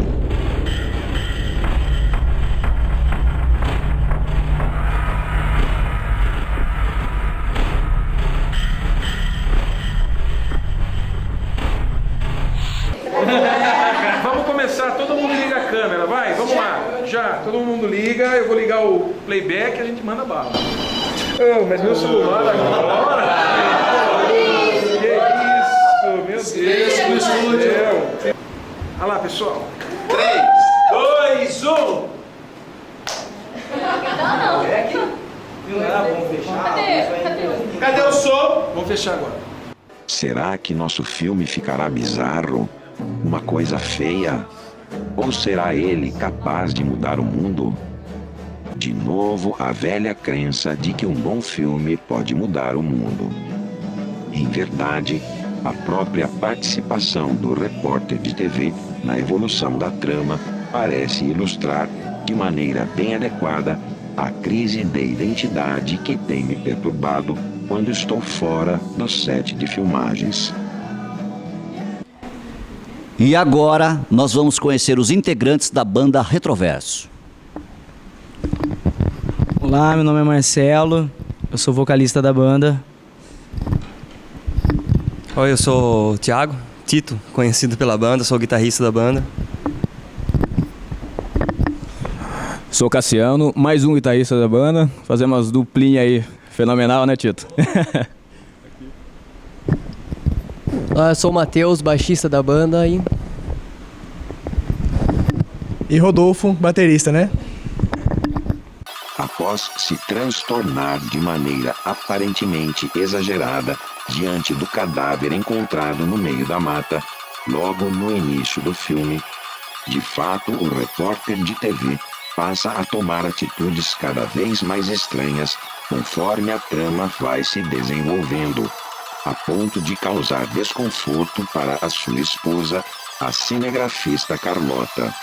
Vamos começar, todo mundo liga a câmera, vai, vamos lá. Já, todo mundo liga, eu vou ligar o playback e a gente manda bala. Oh, mas meu celular agora. Que isso, meu Deus. Esse no estúdio. Olha lá, pessoal. 3, 2, 1. Vamos fechar. Cadê o som? Vamos fechar agora. Será que nosso filme ficará bizarro? Uma coisa feia? Ou será ele capaz de mudar o mundo? De novo, a velha crença de que um bom filme pode mudar o mundo. Em verdade, a própria participação do repórter de TV na evolução da trama parece ilustrar de maneira bem adequada a crise de identidade que tem me perturbado quando estou fora do set de filmagens. E agora nós vamos conhecer os integrantes da banda Retroverso. Olá, meu nome é Marcelo, eu sou vocalista da banda. Oi, eu sou o Thiago, Tito, conhecido pela banda, sou o guitarrista da banda. Sou Cassiano, mais um guitarrista da banda, fazemos umas duplinhas aí, fenomenal, né, Tito? Olá, eu sou o Matheus, baixista da banda e Rodolfo, baterista, né? Após se transtornar de maneira aparentemente exagerada diante do cadáver encontrado no meio da mata, logo no início do filme, de fato o repórter de TV passa a tomar atitudes cada vez mais estranhas conforme a trama vai se desenvolvendo, a ponto de causar desconforto para a sua esposa, a cinegrafista Carlota.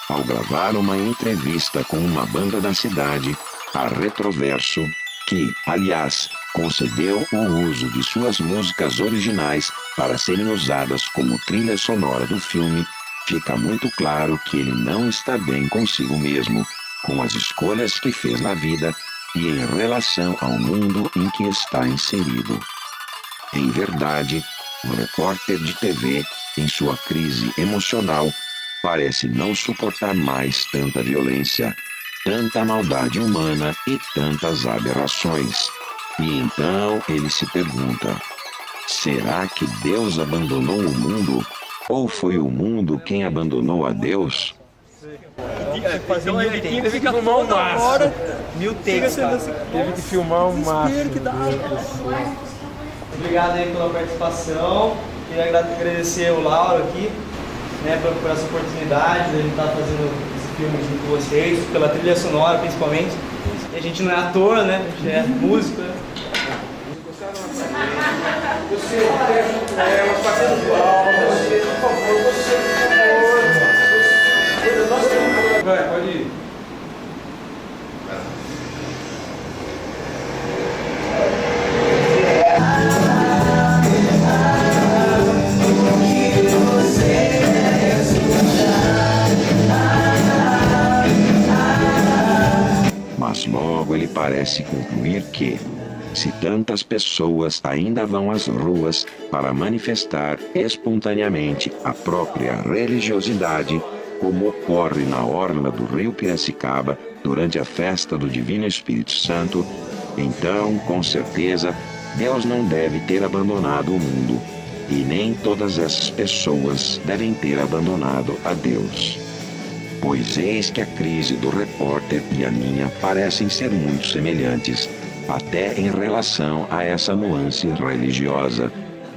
Ao gravar uma entrevista com uma banda da cidade, a Retroverso, que, aliás, concedeu o uso de suas músicas originais para serem usadas como trilha sonora do filme, fica muito claro que ele não está bem consigo mesmo, com as escolhas que fez na vida e em relação ao mundo em que está inserido. Em verdade, o repórter de TV, em sua crise emocional, parece não suportar mais tanta violência, tanta maldade humana e tantas aberrações. E então ele se pergunta: será que Deus abandonou o mundo? Ou foi o mundo quem abandonou a Deus? Fazer teve que filmar o máximo. Mil takes, cara. Teve que filmar o máximo. Obrigado aí pela participação. Queria agradecer o Lauro aqui, né, por essa oportunidade de a gente estar fazendo esse filme junto com vocês, pela trilha sonora principalmente. E a gente não é ator, né? A gente é músico. Você junto com ela, fazendo palmas, por favor, você. Vai, pode ir. Mas logo ele parece concluir que, se tantas pessoas ainda vão às ruas para manifestar espontaneamente a própria religiosidade, como ocorre na orla do rio Piracicaba durante a festa do Divino Espírito Santo, então, com certeza, Deus não deve ter abandonado o mundo, e nem todas essas pessoas devem ter abandonado a Deus. Pois eis que a crise do repórter e a minha parecem ser muito semelhantes, até em relação a essa nuance religiosa,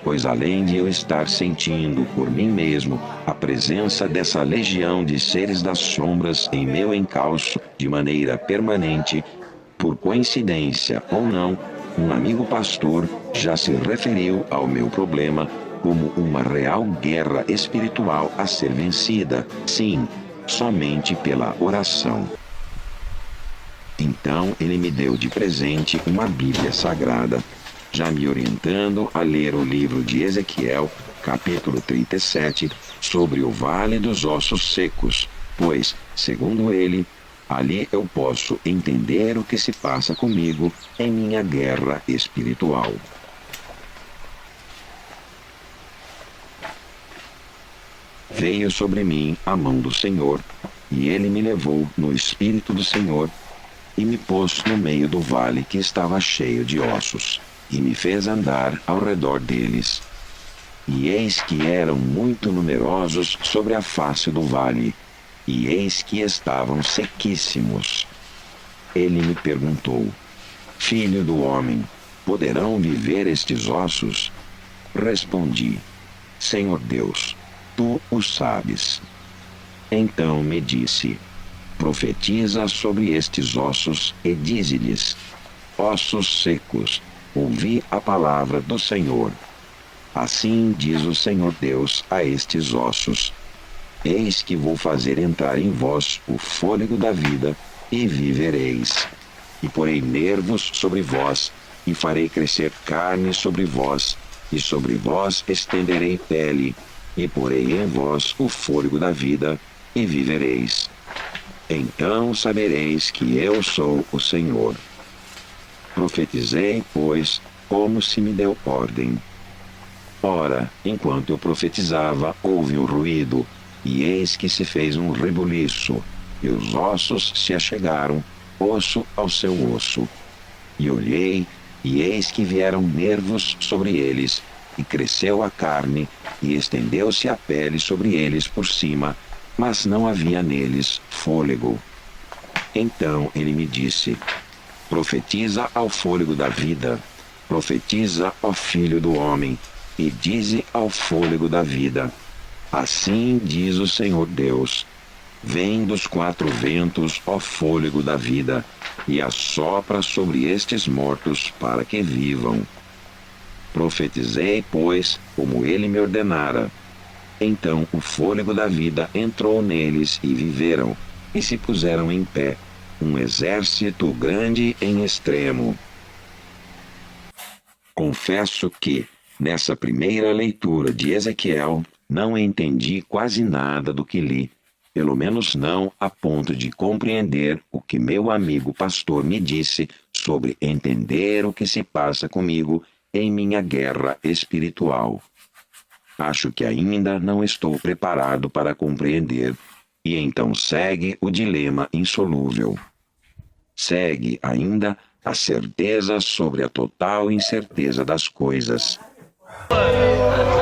pois além de eu estar sentindo por mim mesmo a presença dessa legião de seres das sombras em meu encalço de maneira permanente, por coincidência ou não, um amigo pastor já se referiu ao meu problema como uma real guerra espiritual a ser vencida, sim, somente pela oração. Então ele me deu de presente uma Bíblia Sagrada, já me orientando a ler o livro de Ezequiel, capítulo 37, sobre o Vale dos Ossos Secos, pois, segundo ele, ali eu posso entender o que se passa comigo em minha guerra espiritual. Veio sobre mim a mão do Senhor, e ele me levou no Espírito do Senhor, e me pôs no meio do vale que estava cheio de ossos, e me fez andar ao redor deles. E eis que eram muito numerosos sobre a face do vale, e eis que estavam sequíssimos. Ele me perguntou: Filho do homem, poderão viver estes ossos? Respondi: Senhor Deus, tu o sabes. Então me disse: Profetiza sobre estes ossos e dize-lhes: Ossos secos, ouvi a palavra do Senhor. Assim diz o Senhor Deus a estes ossos: Eis que vou fazer entrar em vós o fôlego da vida, e vivereis. E porei nervos sobre vós, e farei crescer carne sobre vós, e sobre vós estenderei pele, e porei em vós o fôlego da vida, e vivereis. Então sabereis que eu sou o Senhor. Profetizei, pois, como se me deu ordem. Ora, enquanto eu profetizava, houve um ruído, e eis que se fez um rebuliço, e os ossos se achegaram, osso ao seu osso. E olhei, e eis que vieram nervos sobre eles, e cresceu a carne, e estendeu-se a pele sobre eles por cima, mas não havia neles fôlego. Então ele me disse: Profetiza ao fôlego da vida, profetiza ao filho do homem, e dize ao fôlego da vida: Assim diz o Senhor Deus: Vem dos quatro ventos, ó fôlego da vida, e assopra sobre estes mortos para que vivam. Profetizei, pois, como ele me ordenara. Então o fôlego da vida entrou neles e viveram, e se puseram em pé, um exército grande em extremo. Confesso que, nessa primeira leitura de Ezequiel, não entendi quase nada do que li, pelo menos não a ponto de compreender o que meu amigo pastor me disse sobre entender o que se passa comigo em minha guerra espiritual. Acho que ainda não estou preparado para compreender, e então segue o dilema insolúvel. Segue ainda a certeza sobre a total incerteza das coisas.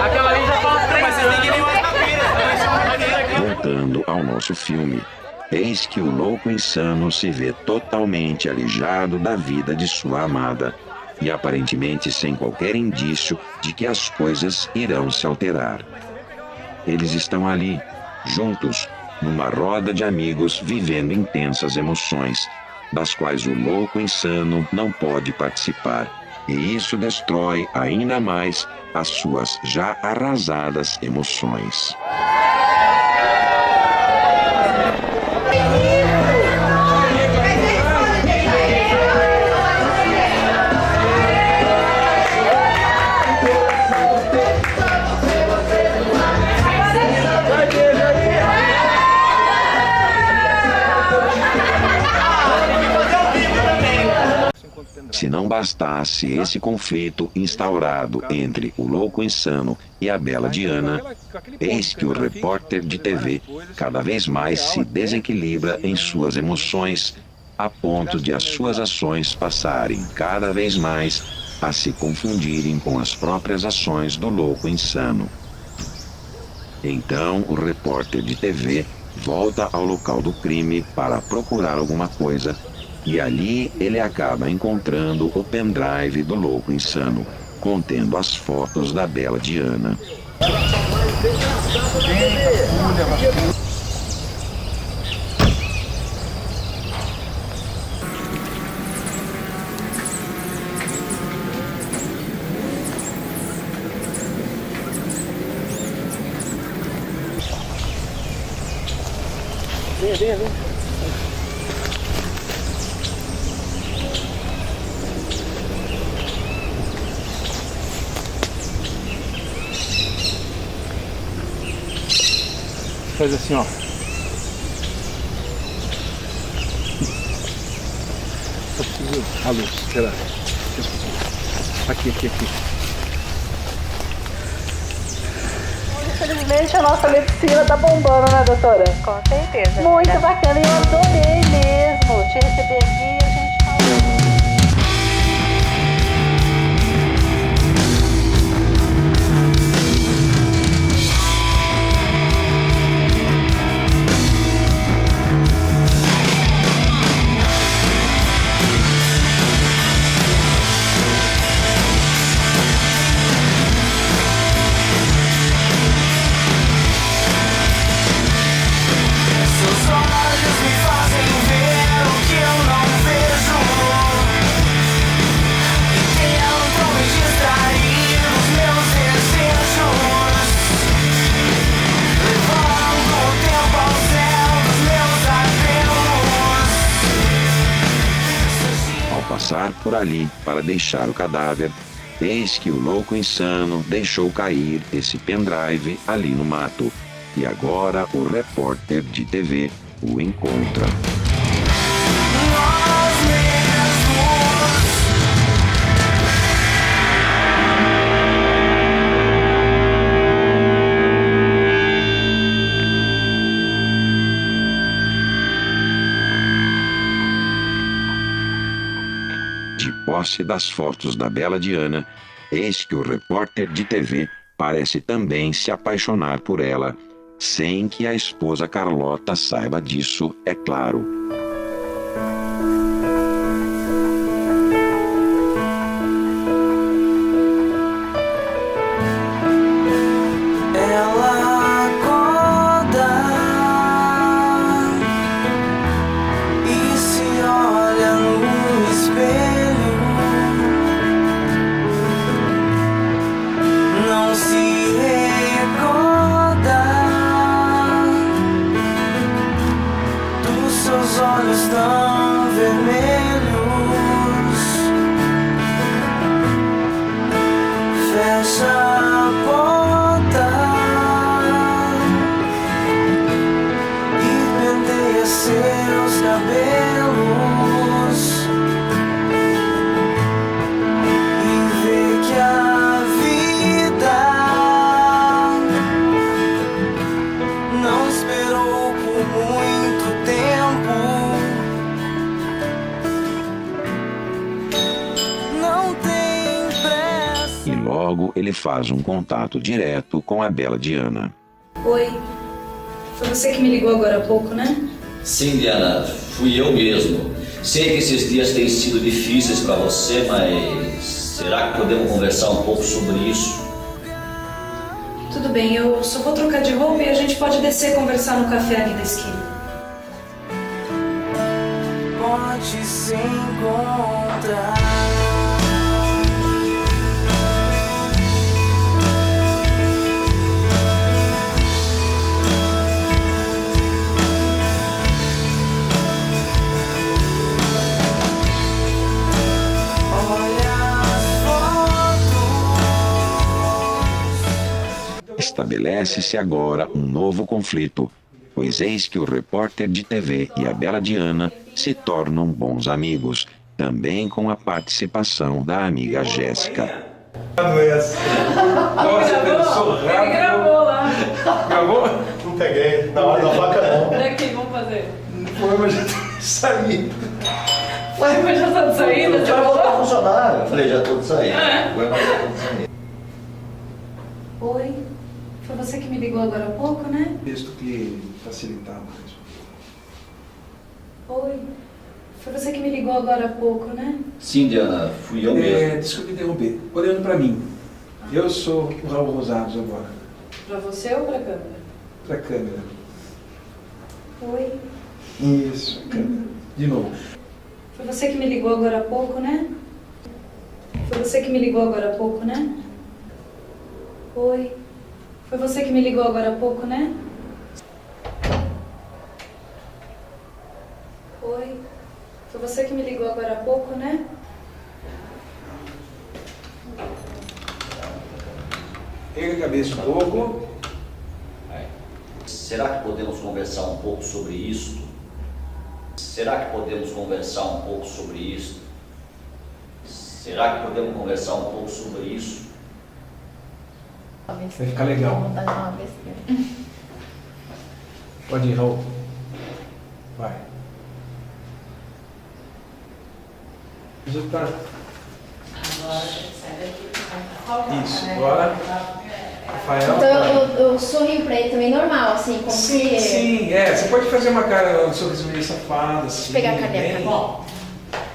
Aquela ali já fala mas você tem que ir mais rapidinho. Voltando ao nosso filme, eis que o louco insano se vê totalmente alijado da vida de sua amada, e aparentemente sem qualquer indício de que as coisas irão se alterar. Eles estão ali, juntos, numa roda de amigos vivendo intensas emoções, das quais o louco insano não pode participar, e isso destrói ainda mais as suas já arrasadas emoções. Se não bastasse esse conflito instaurado entre o louco insano e a bela Diana, eis que o repórter de TV cada vez mais se desequilibra em suas emoções, a ponto de as suas ações passarem cada vez mais a se confundirem com as próprias ações do louco insano. Então o repórter de TV volta ao local do crime para procurar alguma coisa, e ali ele acaba encontrando o pendrive do louco insano, contendo as fotos da bela Diana. Vem. Faz assim, ó. Só preciso a luz, será? Aqui. Infelizmente a nossa medicina tá bombando, né, doutora? Com certeza. Muito bacana, e eu adorei mesmo te receber aqui e a gente falou. Seus olhos me fazem ver o que eu não vejo e tentam me distrair dos meus desejos, levando o tempo ao céu dos meus apelos. Ao passar por ali para deixar o cadáver, eis que o louco insano deixou cair esse pendrive ali no mato. E agora o repórter de TV o encontra. De posse das fotos da bela Diana, eis que o repórter de TV parece também se apaixonar por ela, sem que a esposa Carlota saiba disso, é claro. Ela acorda e se olha no espelho, não se recorda dos seus olhos tão vermelhos. Fecha a porta e penteia seus cabelos e vê que a vida não esperou por muito tempo. Não tem pressa. E logo ele faz um contato direto com a bela Diana. Oi, foi você que me ligou agora há pouco, né? Sim, Diana, fui eu mesmo. Sei que esses dias têm sido difíceis para você, mas será que podemos conversar um pouco sobre isso? Tudo bem, eu só vou trocar de roupa e a gente pode descer e conversar no café ali da esquina. Pode se encontrar. Estabelece-se agora um novo conflito, pois eis que o repórter de TV e a bela Diana se tornam bons amigos, também com a participação da amiga Jéssica. Nossa, pensou rápido. Ele gravou lá. Gravou? Não peguei, na hora da faca não. Daqui, vamos fazer. Foi, mas já tem que sair. Ué, mas já tá de saída? Já voltou a funcionar. Eu falei, já tô de saída. É. Agora nós já estamos de saída. Oi, foi você que me ligou agora há pouco, né? Texto que facilitar mais. Oi, foi você que me ligou agora há pouco, né? Sim, Diana, fui eu mesmo. Desculpe interromper. Olhando para mim. Eu sou o Raul Rosados agora. Pra você ou pra câmera? Para a câmera. Oi, Isso, câmera. De novo. foi você que me ligou agora há pouco, né? Foi você que me ligou agora há pouco, né? Oi, foi você que me ligou agora há pouco, né? Oi, foi você que me ligou agora há pouco, né? Erga a cabeça um pouco. Será que podemos conversar um pouco sobre isto? Será que podemos conversar um pouco sobre isto? Será que podemos conversar um pouco sobre isso? Vai ficar legal. Pode ir, Raul. Vai. Resultado. Isso, agora. Rafael. Então eu sorrio pra ele também normal, assim, como Sim, que... sim, você pode fazer uma cara, um sorriso meio safado, assim. Pegar a caneca.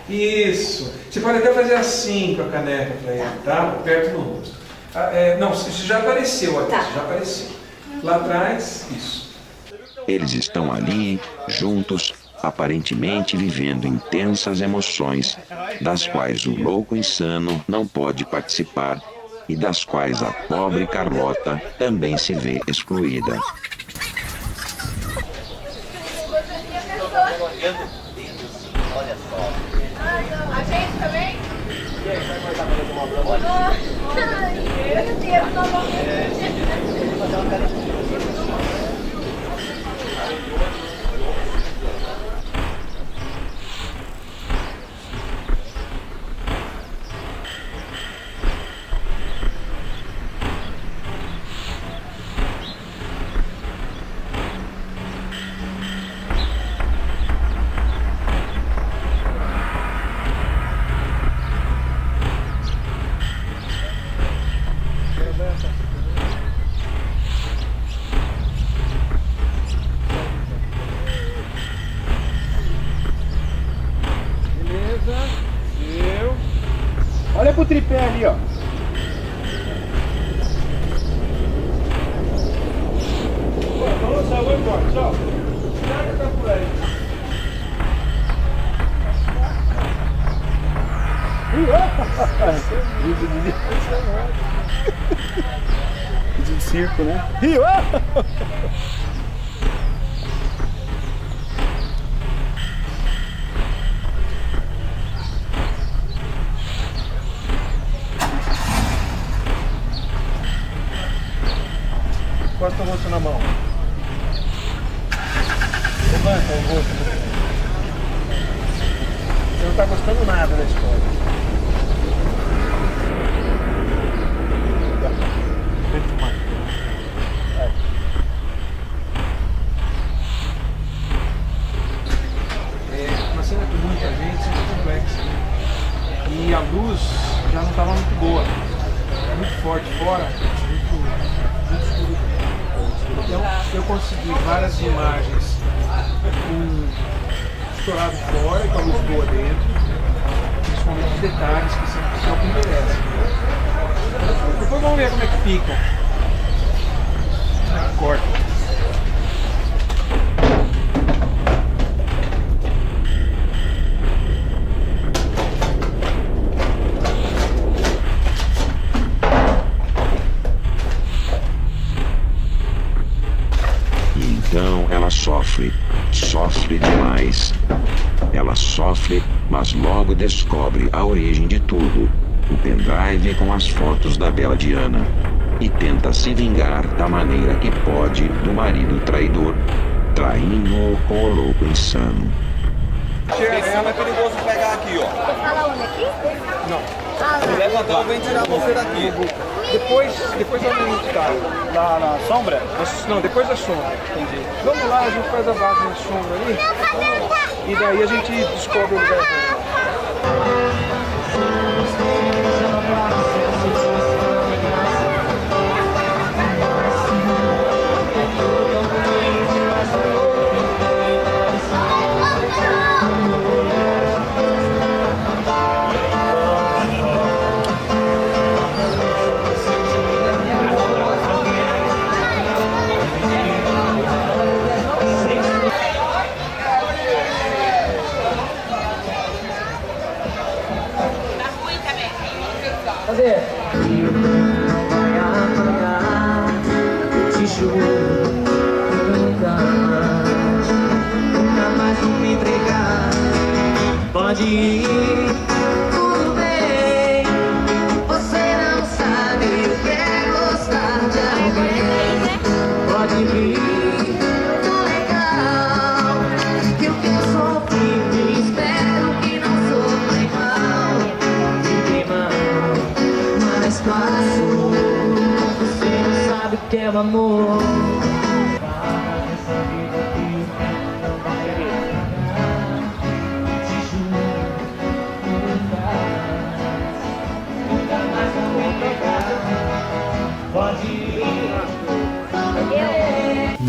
Isso. Você pode até fazer assim com a caneca pra ele, tá? Perto no rosto. Não, isso já apareceu aqui, isso já apareceu. Lá atrás, isso. Eles estão ali, juntos, aparentemente vivendo intensas emoções, das quais o louco insano não pode participar e das quais a pobre Carlota também se vê excluída. A gente também? Olha pro tripé ali, ó. Falou, saiu, vou embora, tchau. Tá por aí. De circo, né? Rio! Encosta o rosto na mão. Levanta o rosto. Você não está gostando nada da história. Uma cena com muita gente sempre complexa. E a luz já não estava muito boa. Muito forte fora, muito escuro. Então eu consegui várias imagens com estourado fora e com a luz boa dentro, principalmente os detalhes que são o que interessa. Depois vamos ver como é que fica. Corta. Então ela sofre demais. Ela sofre, mas logo descobre a origem de tudo, o pendrive com as fotos da bela Diana, e tenta se vingar da maneira que pode do marido traidor, traindo-o com o louco insano. Ela é perigoso pegar aqui, ó. Fala onde aqui? Não. Levantou, vem tirar você daqui. Depois onde a gente tá? Na sombra? Não, depois da sombra. Entendi. Vamos lá, a gente faz a base na sombra ali. E daí a gente descobre o lugar dela. Cadê? Amanhã eu te juro, nunca mais vou me entregar. Pode ir, tudo bem. Você não sabe o que é gostar de alguém. Pode vir, tá legal. Que eu tenho sofrido e espero que não sofra igual. Fiquei mal. Mais fácil, você no amor.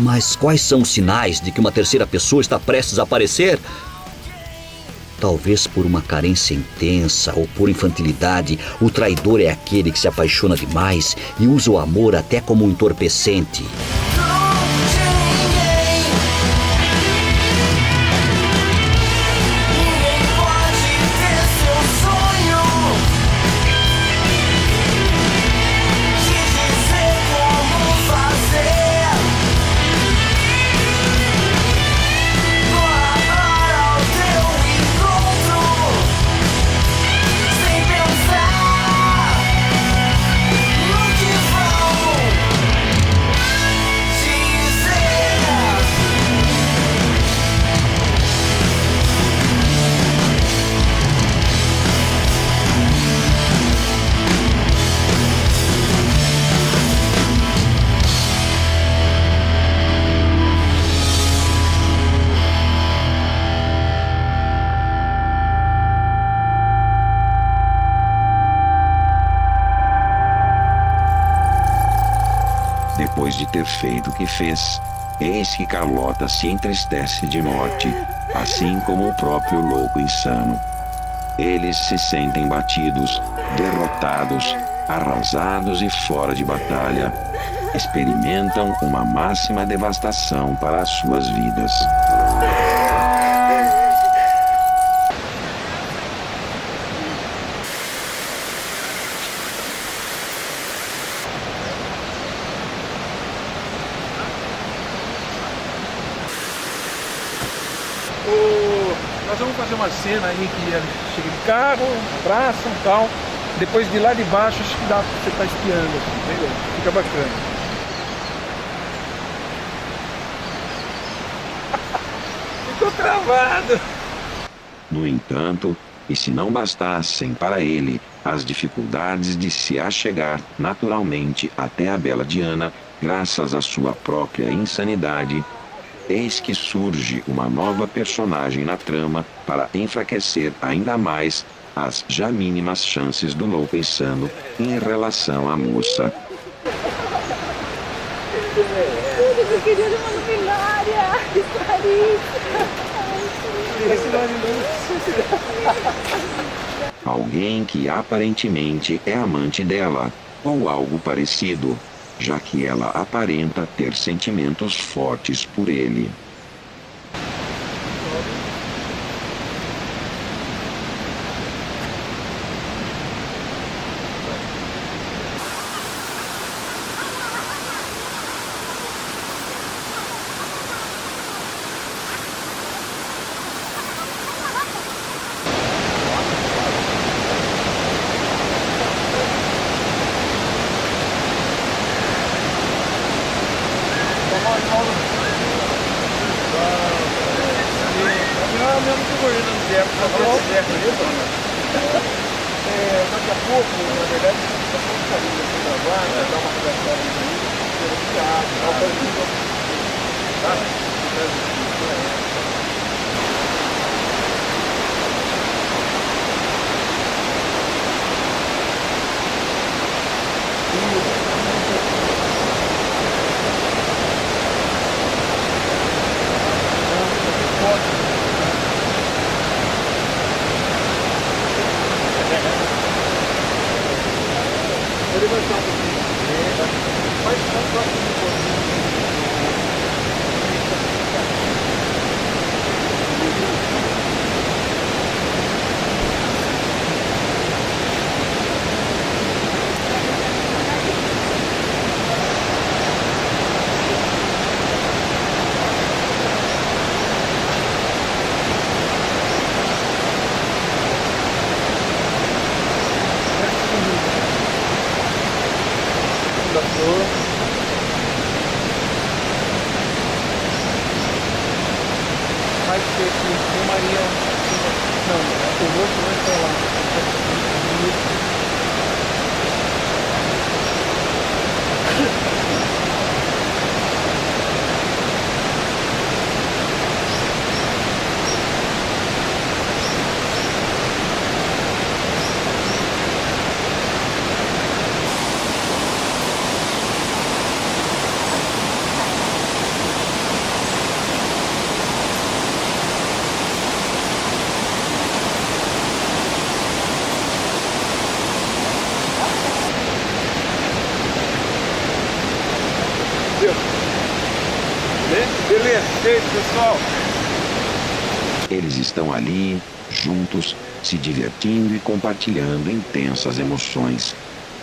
Mas quais são os sinais de que uma terceira pessoa está prestes a aparecer? Talvez por uma carência intensa ou por infantilidade, o traidor é aquele que se apaixona demais e usa o amor até como um entorpecente. Depois de ter feito o que fez, eis que Carlota se entristece de morte, assim como o próprio louco insano. Eles se sentem batidos, derrotados, arrasados e fora de batalha. Experimentam uma máxima devastação para as suas vidas. Nós vamos fazer uma cena aí que chega de carro, abraçam e tal. Depois de lá de baixo, acho que dá pra você estar espiando, assim, entendeu? Fica bacana. Ficou travado. No entanto, e se não bastassem para ele as dificuldades de se achegar naturalmente até a bela Diana, graças à sua própria insanidade, eis que surge uma nova personagem na trama para enfraquecer ainda mais as já mínimas chances do louco insano em relação à moça. Eu queria uma luminária. Alguém que aparentemente é amante dela, ou algo parecido, já que ela aparenta ter sentimentos fortes por ele. Daqui a pouco, na verdade, nós vamos sair daqui da guarda, dar uma conversada Ele vai estar um pouquinho mais próximo do da flor. Mais que esse Maria. Não, o rosto vai estar lá. Beleza, feito, pessoal. Eles estão ali, juntos, se divertindo e compartilhando intensas emoções.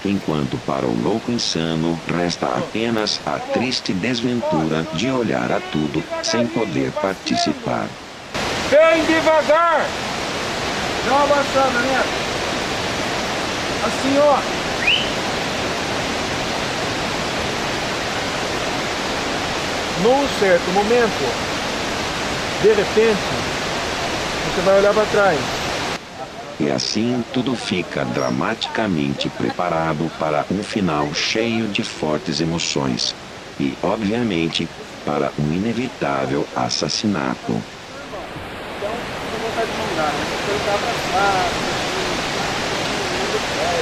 Enquanto para o louco insano resta apenas a triste desventura de olhar a tudo sem poder participar. Bem devagar. Dá uma abaixada, né? Assim, ó. Num certo momento, de repente, você vai olhar para trás. E assim tudo fica dramaticamente preparado para um final cheio de fortes emoções e, obviamente, para um inevitável assassinato. Então, com vontade de mandar, né? Você vai abraçar,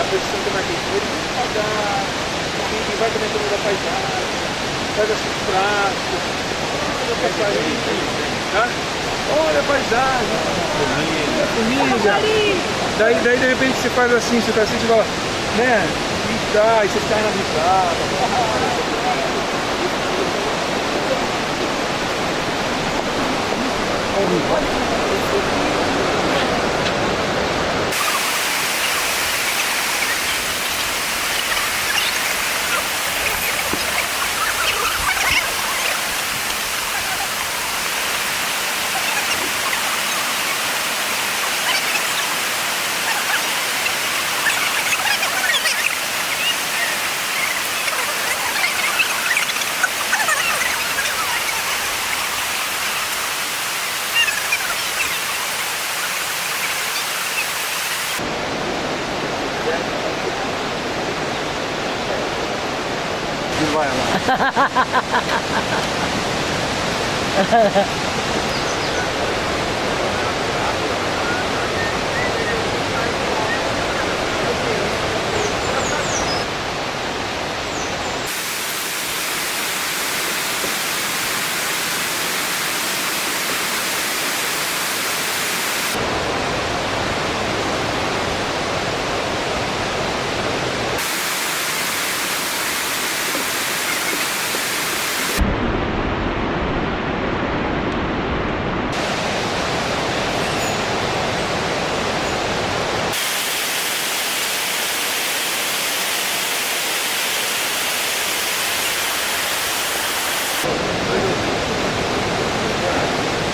a posição que eu marquei com ele, devagar, e vai comentando da paisagem, faz assim os braços, olha a paisagem, tá? Olha a paisagem, a família. Daí de repente você faz assim, você tá assim, você fala, né? E tá, e você cai na risada. Vai lá.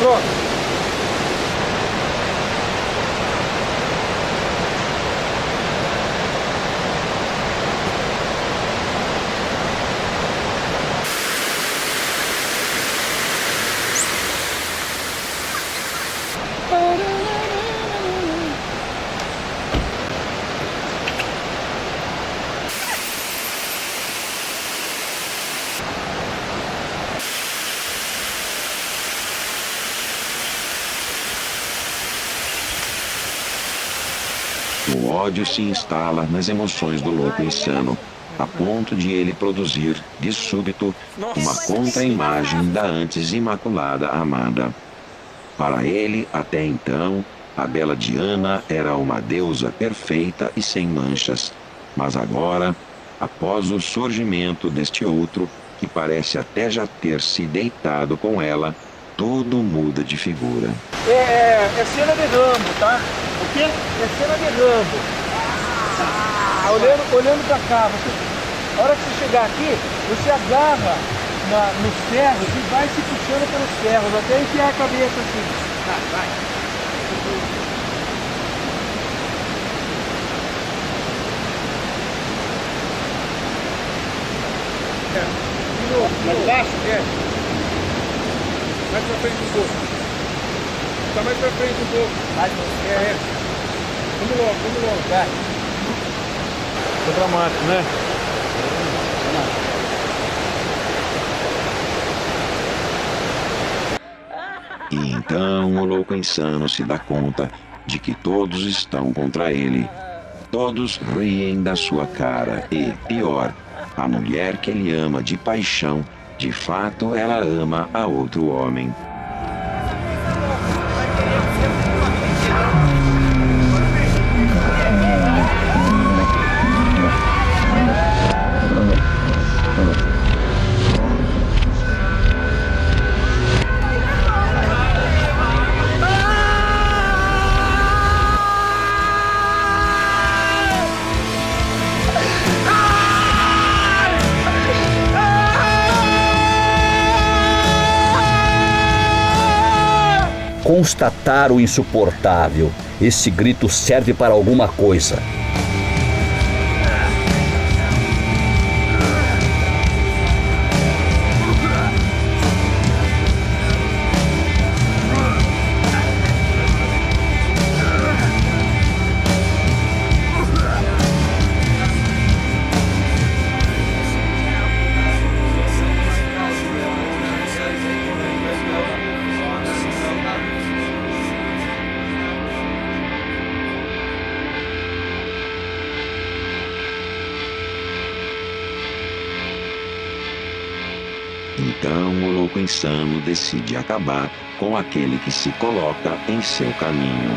Pronto. O ódio se instala nas emoções do louco insano, a ponto de ele produzir, de súbito, uma contra-imagem da antes imaculada amada. Para ele, até então, a bela Diana era uma deusa perfeita e sem manchas. Mas agora, após o surgimento deste outro, que parece até já ter se deitado com ela, tudo muda de figura. É cena de Rambo, tá? O quê? É cena de Rambo. Olhando pra cá, a hora que você chegar aqui, você agarra nos ferros e vai se puxando pelos ferros, até enfiar a cabeça assim. Vai. De novo. Mais baixo? Mais pra frente um pouco. Tá mais pra frente um pouco. Mais pra frente. Vamos logo, vai. Ficou dramático, né? E então o louco insano se dá conta de que todos estão contra ele. Todos riem da sua cara e, pior, a mulher que ele ama de paixão, de fato ela ama a outro homem. constatar o insuportável. Esse grito serve para alguma coisa. Então o louco insano decide acabar com aquele que se coloca em seu caminho.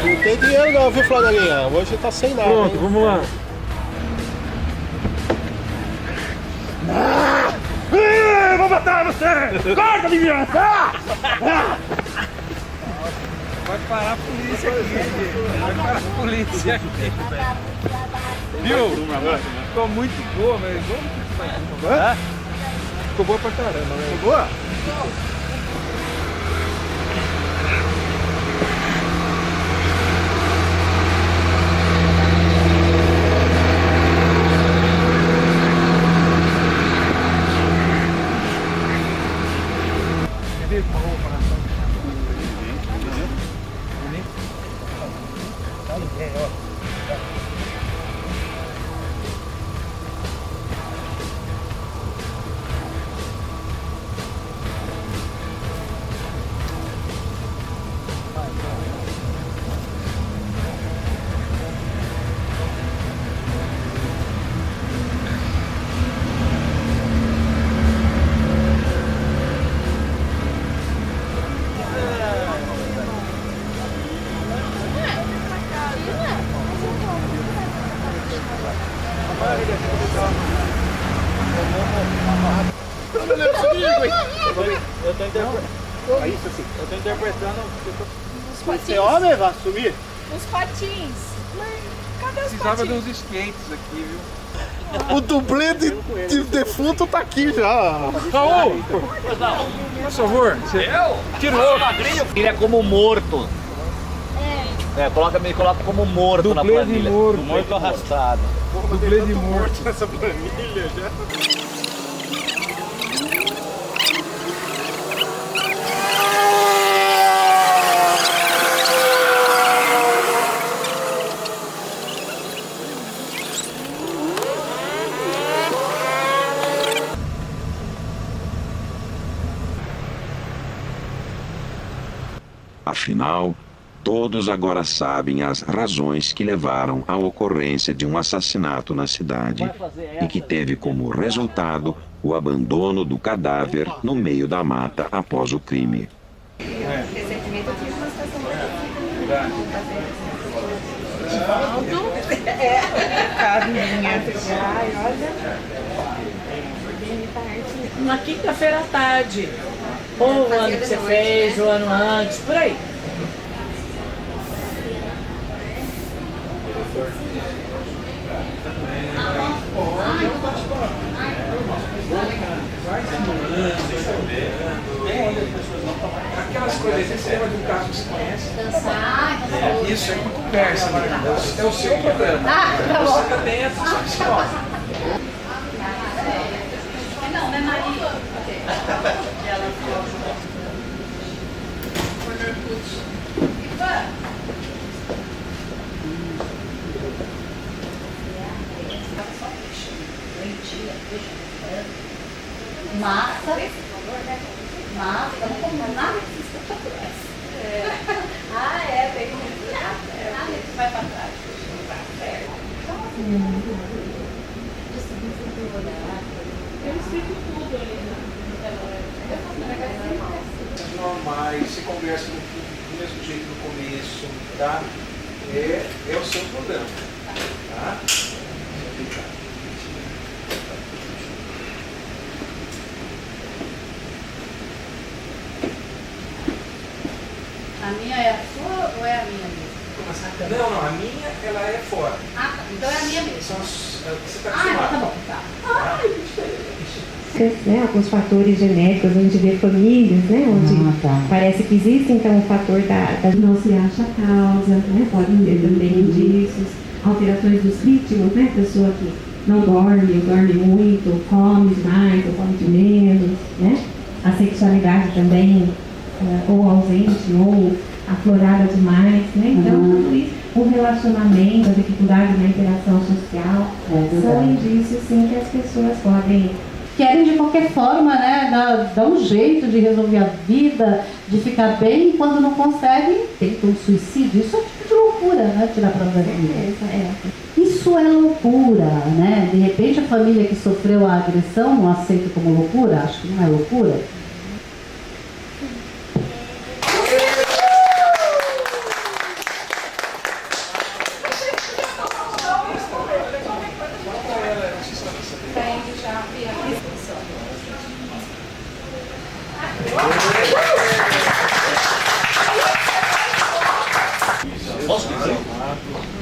Não tem dinheiro não, viu, Flanaguinha? Hoje tá sem nada. Pronto, hein? vamos lá. Vou matar você! Corta de mim! Vai parar a polícia aqui. Vai parar a polícia aqui. Viu? Ficou muito boa, mas vamos continuar. Ficou boa pra caramba, né? Ficou boa? Eu tô interpretando. Você homem vai sumir? Os patins. Cadê os Precisava de patins? uns skates aqui, viu? O dublê de defunto tá aqui já. Raul! Por favor, você tirou. Ele é como morto. Me coloca como morto na planilha. Morto arrastado. Dublê de morto nessa planilha já. Afinal, todos agora sabem as razões que levaram à ocorrência de um assassinato na cidade e que teve como resultado o abandono do cadáver no meio da mata após o crime. Recentemente eu tive uma situação Na quinta-feira à tarde. Ou o ano que você fez, o ano antes, por aí. Aquelas coisas, você lembra de um caso que você conhece? Dançar, Isso é uma conversa, é o seu programa. Tá bom. Você tá dentro, só que você ó. Não, né, Maria? Massa. Massa. Não como nada que se Ah, é, tem nada que vai pra trás. Eu explico tudo ali. Normais, você conversa do mesmo jeito no começo, tá? É o seu programa, tá? A minha é a sua ou é a minha mesmo? Não, a minha, ela é fora. Ah, tá. Então é a minha mesmo. Você tá Ah, acostumado. tá bom, tá. Ai, que diferente. Né, alguns fatores genéticos, a gente vê famílias, né, onde parece que existe então o fator da não se acha a causa, né, pode ter também indícios, alterações dos ritmos, né, pessoa que não dorme, ou dorme muito, come mais, ou come de menos, né, a sexualidade também, ou ausente, ou aflorada demais, né, então tudo isso, o relacionamento, a dificuldade na interação social, são indícios sim que as pessoas podem querem de qualquer forma, né, dar um jeito de resolver a vida, de ficar bem, e quando não conseguem, tentam um suicídio. Isso é tipo de loucura, né, tirar para a vida. Isso é loucura, né? De repente a família que sofreu a agressão não aceita como loucura, acho que não é loucura.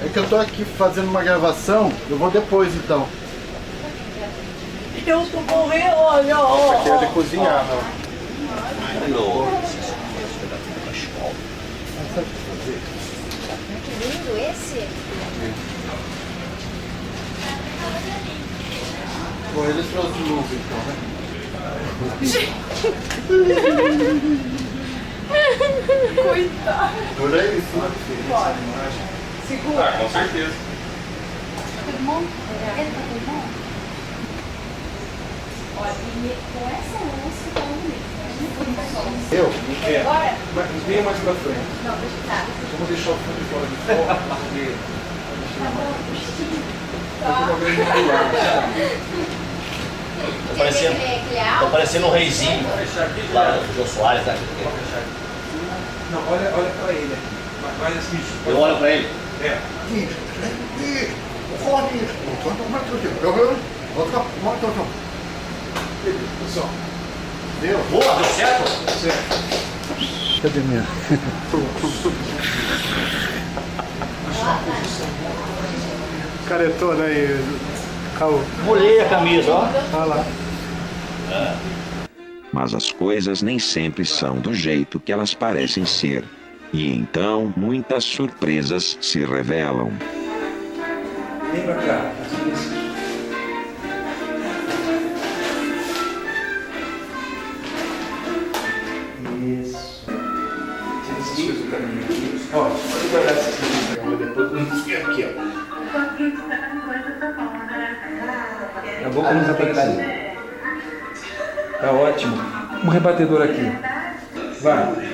É que eu tô aqui fazendo uma gravação, eu vou depois então. Eu tô morrendo, olha, ó. Porque é de cozinhar, não. Que lindo esse. Bom, eles trouxeram luz então, né? Coitado. Por aí, Pode. Segura. Ah, com certeza. Tudo bom? Ele tá tudo bom? Olha, e com essa luz ficou bonito. Eu? É. Mas venha mais pra frente. Não, deixa eu tá. Vamos deixar o fundo de fora de fora, porque... Tá bom, Cristina. Tá parecendo um reizinho lá do Jô Soares, né? Não, olha pra ele. Mas assim... Eu olho pra ele? É. Pessoal. Deu? Boa, deu certo? Certo. Cadê minha? Caretona aí, Caô. Molhei a camisa, ó. Olha lá. Mas as coisas nem sempre são do jeito que elas parecem ser. E então muitas surpresas se revelam. Vem pra cá. Assim. Isso. Tira essas coisas do caminho aqui. Ó, pode guardar essas coisas do caminho depois. Aqui, ó. Tá bom como rebatedor. Tá ótimo. Um rebatedor aqui. Vai.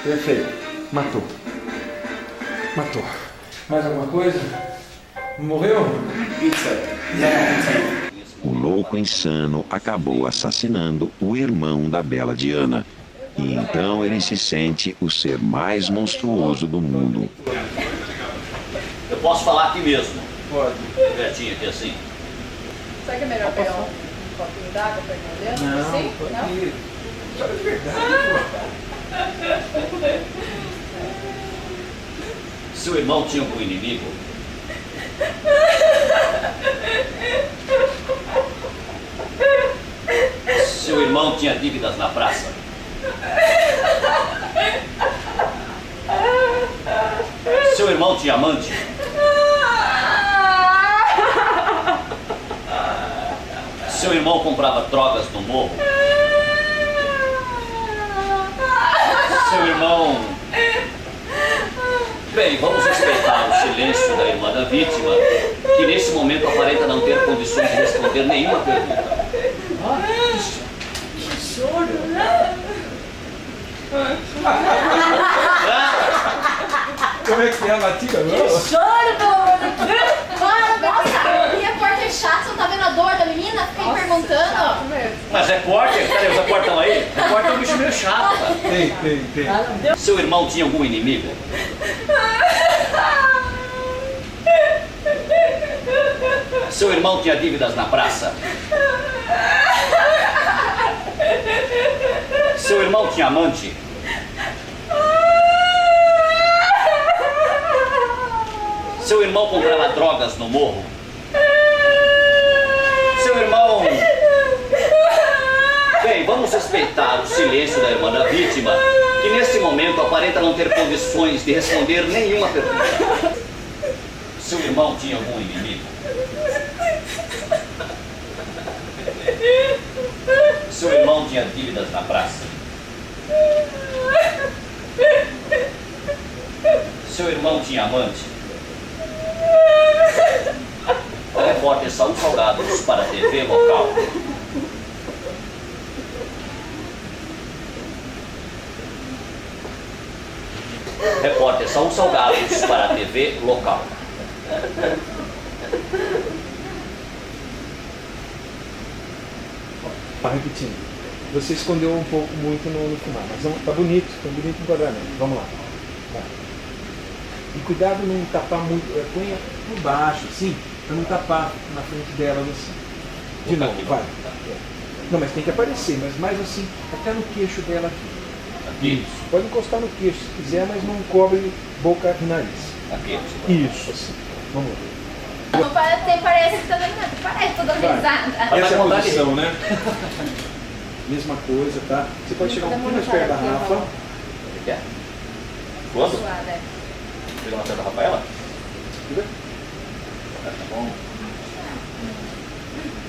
Perfeito. Matou. Matou. Mais alguma coisa? Morreu? O louco insano acabou assassinando o irmão da bela Diana. E então ele se sente o ser mais monstruoso do mundo. Eu posso falar aqui mesmo? Pode. Pertinho aqui assim. Será que é melhor pegar um copinho d'água pra ir olhando? Não, Sim? pode Não? ir. Sabe de verdade, Seu irmão tinha algum inimigo? Seu irmão tinha dívidas na praça? Seu irmão tinha amante? Seu irmão comprava drogas no morro? Seu irmão... Bem, vamos respeitar o silêncio da irmã da vítima, que nesse momento aparenta não ter condições de responder nenhuma pergunta. Que choro! Como é que é a batida? Que choro, pelo amor de Deus! Nossa, e a porta é chata, você tá vendo a dor da menina? Fiquei perguntando. Mas repórter? Cadê os repórteres estão aí? Repórter é um bicho meio chato, cara. Tem. Seu irmão tinha algum inimigo? Seu irmão tinha dívidas na praça? Seu irmão tinha amante? Seu irmão comprava drogas no morro? Seu irmão... Bem, vamos respeitar o silêncio da irmã da vítima, que nesse momento aparenta não ter condições de responder nenhuma pergunta. Seu irmão tinha algum inimigo? Seu irmão tinha dívidas na praça? Seu irmão tinha amante? Repórter Saúl Salgados para a TV local. Repórter Saúl Salgados para a TV local. Repetindo. Você escondeu um pouco muito no final, mas tá bonito o enquadramento. Vamos lá. Vai. E cuidado não tapar muito, põe por baixo, assim, para não tapar na frente delas assim. De novo, vai. Não, mas tem que aparecer, mas mais assim, até no queixo dela aqui. Isso. Pode encostar no queixo se quiser, mas não cobre boca e nariz. Aqui. Isso, assim. Vamos lá. Não parece que tá dando nada, parece toda risada. Essa é a posição, né? Mesma coisa, tá? Você pode chegar um pouquinho mais perto da Rafa. Quer? Quando? Chega mais perto da Rafaela? Tá bom.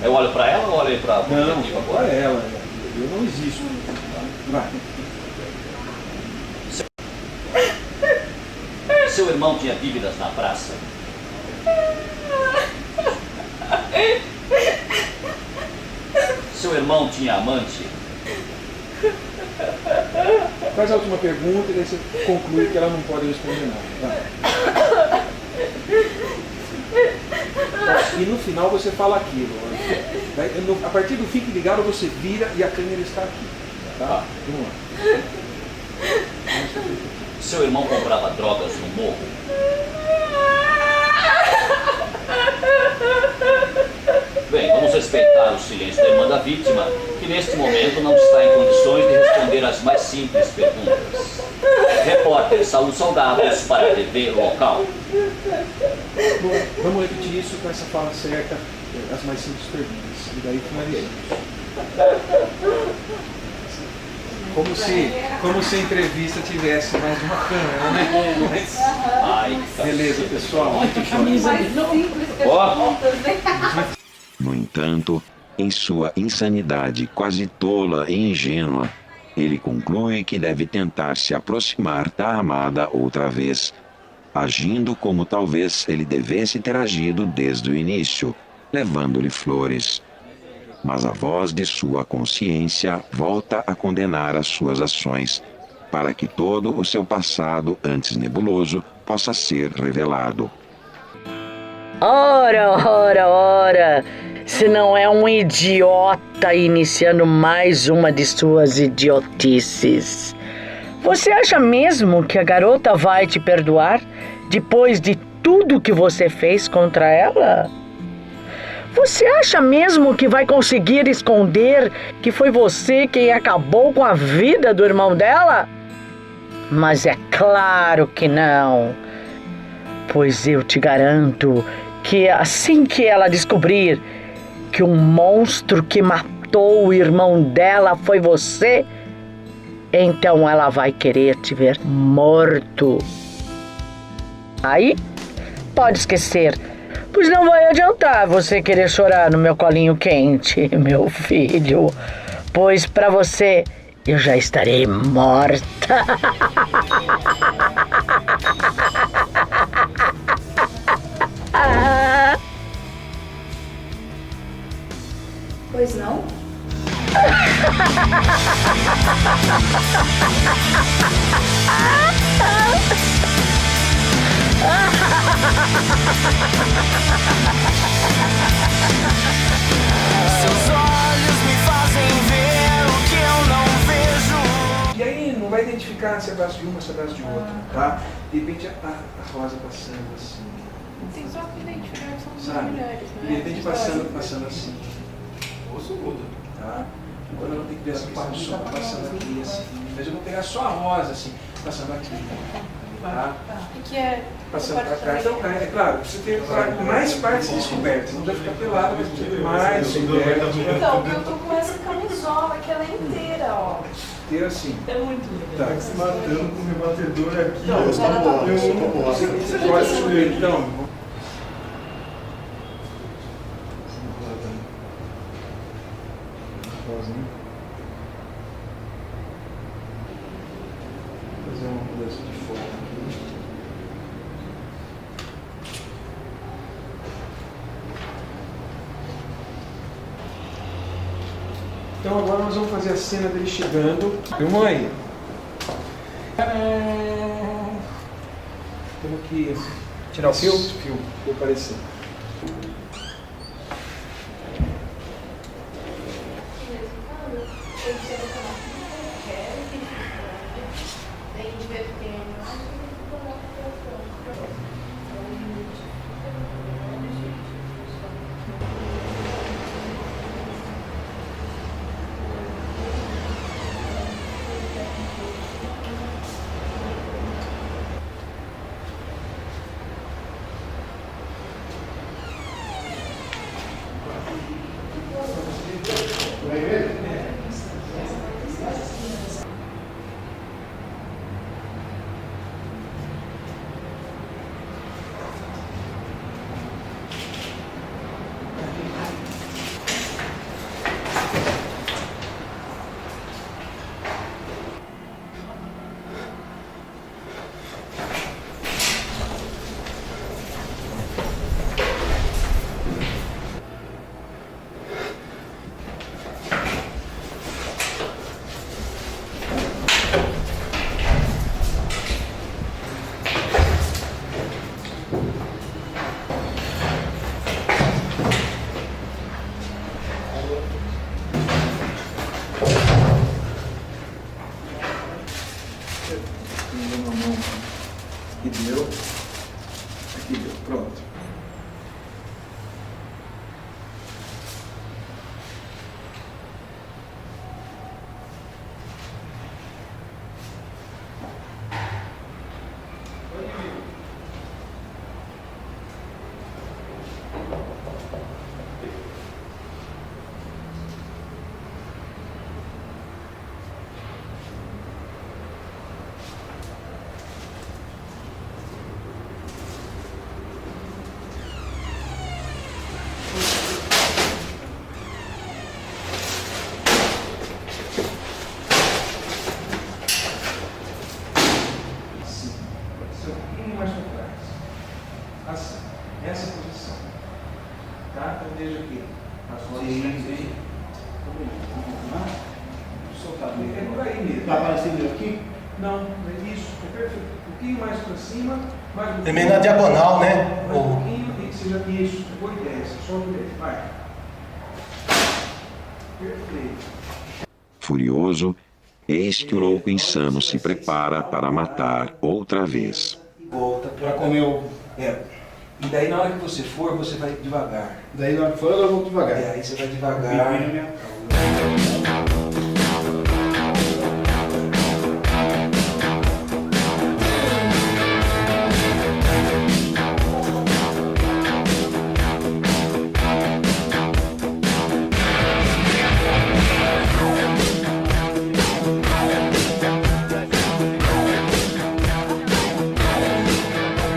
Eu olho pra ela ou olho pra... Não, só pra ela. Eu não existo. Vai. Seu irmão tinha dívidas na praça? Seu irmão tinha amante? Faz a última pergunta e daí você conclui que ela não pode responder nada. Vai. E no final você fala aquilo. A partir do fique ligado você vira e a câmera está aqui. Tá? Vamos lá. Seu irmão comprava drogas no morro? Bem, vamos respeitar o silêncio da irmã da vítima, que neste momento não está em condições de responder as mais simples perguntas. Repórter Saúl Salgados para a TV local. Bom, vamos repetir isso com essa fala certa, as mais simples perguntas. E daí finalizamos. Como se a entrevista tivesse mais uma câmera, né? Mas, beleza, pessoal. No entanto, em sua insanidade quase tola e ingênua, ele conclui que deve tentar se aproximar da amada outra vez, agindo como talvez ele devesse ter agido desde o início, levando-lhe flores. Mas a voz de sua consciência volta a condenar as suas ações, para que todo o seu passado, antes nebuloso, possa ser revelado. Ora, se não é um idiota iniciando mais uma de suas idiotices. Você acha mesmo que a garota vai te perdoar depois de tudo que você fez contra ela? Você acha mesmo que vai conseguir esconder que foi você quem acabou com a vida do irmão dela? Mas é claro que não. Pois eu te garanto que assim que ela descobrir que o monstro que matou o irmão dela foi você, então ela vai querer te ver morto. Aí, pode esquecer. Pois não vai adiantar você querer chorar no meu colinho quente, meu filho. Pois para você, eu já estarei morta. Pois não? Seus olhos me fazem ver o que eu não vejo. E aí não vai identificar se é braço de uma, se é braço de outra, tá? De repente a rosa passando assim. Tem só que identificar que são Sabe? mulheres, né? E de repente passando assim. O osso muda. Tá? Quando eu não tenho que ver essa pessoa passando aqui assim. Mas eu vou pegar só a rosa assim, passando aqui. Tá? O que é? Passando pra cá. Então, é claro, você tem mais partes descobertas. Não deve ficar pelado, mas tem mais descobertas. Então, eu tô com essa camisola que ela é inteira, ó. Inteira assim. É muito linda. Tá. Se matando com o rebatedor aqui. Não, eu tô boa. Você pode subir, então. Fazer uma mudança de foco aqui. Então agora nós vamos fazer a cena dele chegando. Filma aí. Temos que tirar o filme para aparecer. Essa posição. Tá? Então veja aqui. As rodas sim. Soltar. É por aí mesmo. Tá aparecendo aqui? Não, é isso. É perfeito. Um pouquinho mais para cima. Mais um É meio na diagonal, né? Mais um pouquinho e seja isso. Boa ideia. Sobe ele. Vai. Perfeito. Furioso, eis que o louco insano se prepara para matar outra vez. Volta para comer o. E daí na hora que você for, você vai devagar. Daí na hora que for, eu vou devagar. Aí você vai devagar.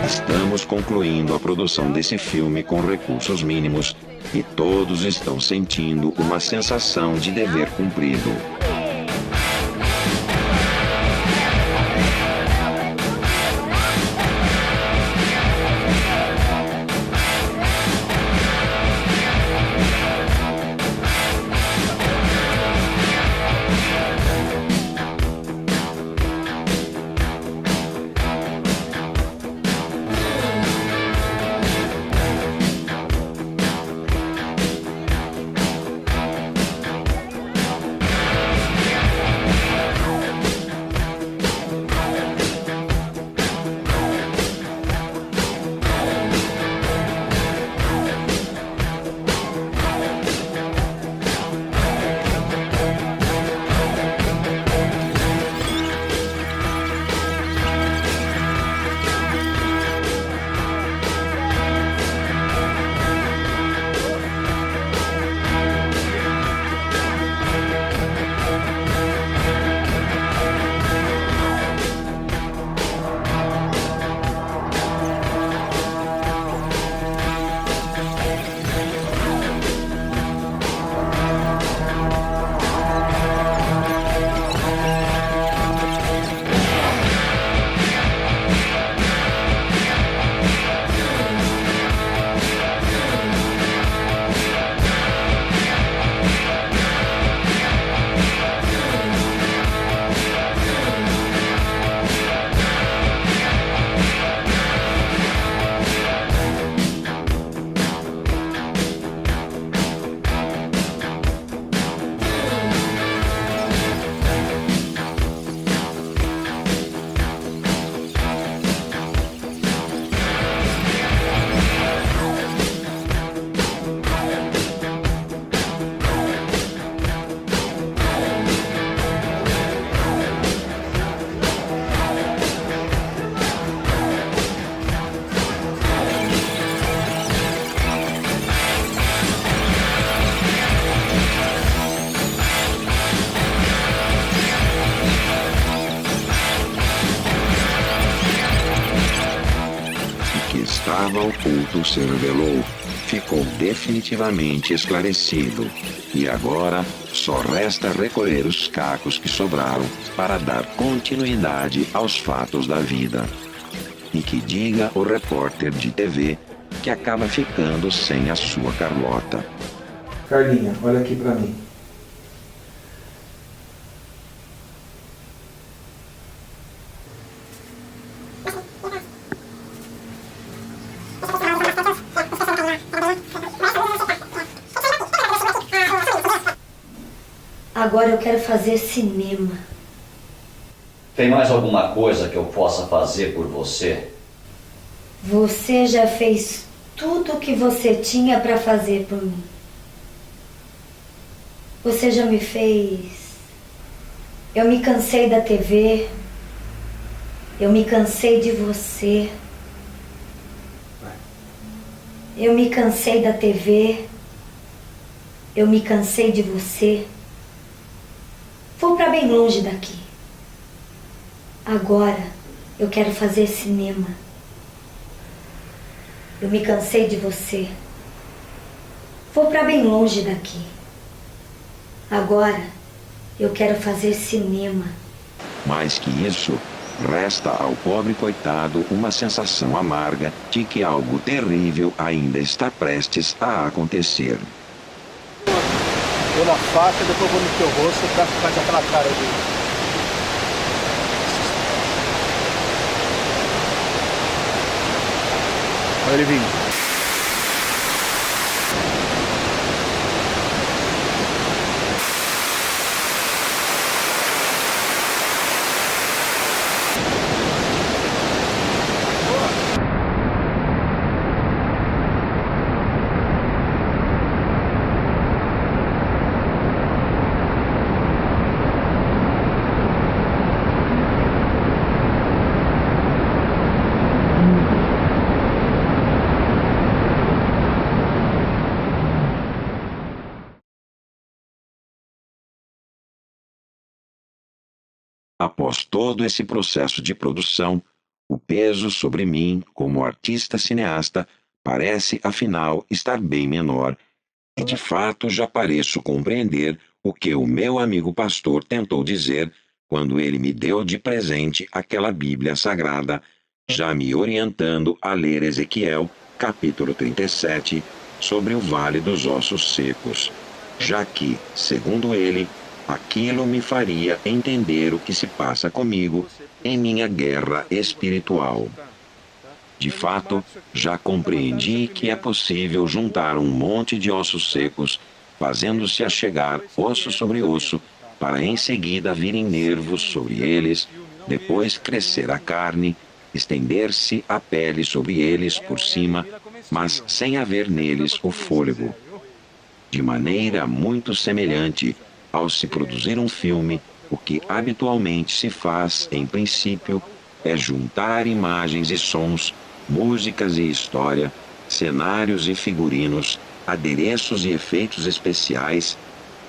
Estamos concluindo a produção desse filme com recursos mínimos e todos estão sentindo uma sensação de dever cumprido. Estava oculto se revelou, ficou definitivamente esclarecido. E agora só resta recolher os cacos que sobraram para dar continuidade aos fatos da vida. E que diga o repórter de TV que acaba ficando sem a sua Carlota. Carlinha, olha aqui pra mim. Agora eu quero fazer cinema. Tem mais alguma coisa que eu possa fazer por você? Você já fez tudo o que você tinha para fazer por mim. Você já me fez. Eu me cansei da TV. Eu me cansei de você. Eu me cansei da TV. Eu me cansei de você. Vou para bem longe daqui. Agora eu quero fazer cinema. Eu me cansei de você. Vou para bem longe daqui. Agora eu quero fazer cinema. Mais que isso, resta ao pobre coitado uma sensação amarga de que algo terrível ainda está prestes a acontecer. Vou na faca, depois vou no teu rosto pra ficar com aquela cara de... Olha ele vindo. Após todo esse processo de produção, o peso sobre mim, como artista cineasta, parece, afinal, estar bem menor, e de fato já pareço compreender o que o meu amigo pastor tentou dizer quando ele me deu de presente aquela Bíblia Sagrada, já me orientando a ler Ezequiel, capítulo 37, sobre o Vale dos Ossos Secos, já que, segundo ele, aquilo me faria entender o que se passa comigo em minha guerra espiritual. De fato, já compreendi que é possível juntar um monte de ossos secos, fazendo-se achegar osso sobre osso, para em seguida virem nervos sobre eles, depois crescer a carne, estender-se a pele sobre eles por cima, mas sem haver neles o fôlego. De maneira muito semelhante, ao se produzir um filme, o que habitualmente se faz, em princípio, é juntar imagens e sons, músicas e história, cenários e figurinos, adereços e efeitos especiais,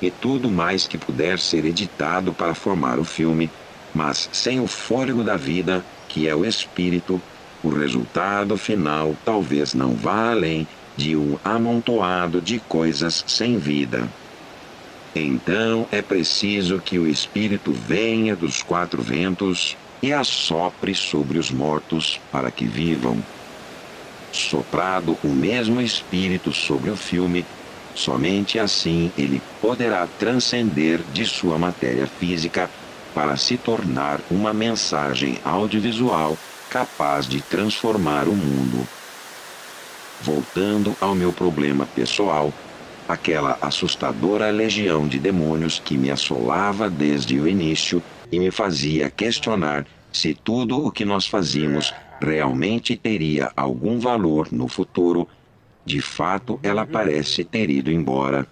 e tudo mais que puder ser editado para formar o filme, mas sem o fôlego da vida, que é o espírito, o resultado final talvez não vá além de um amontoado de coisas sem vida. Então é preciso que o Espírito venha dos quatro ventos e assopre sobre os mortos para que vivam. Soprado o mesmo Espírito sobre o filme, somente assim ele poderá transcender de sua matéria física para se tornar uma mensagem audiovisual capaz de transformar o mundo. Voltando ao meu problema pessoal, aquela assustadora legião de demônios que me assolava desde o início e me fazia questionar se tudo o que nós fazíamos realmente teria algum valor no futuro, de fato ela parece ter ido embora.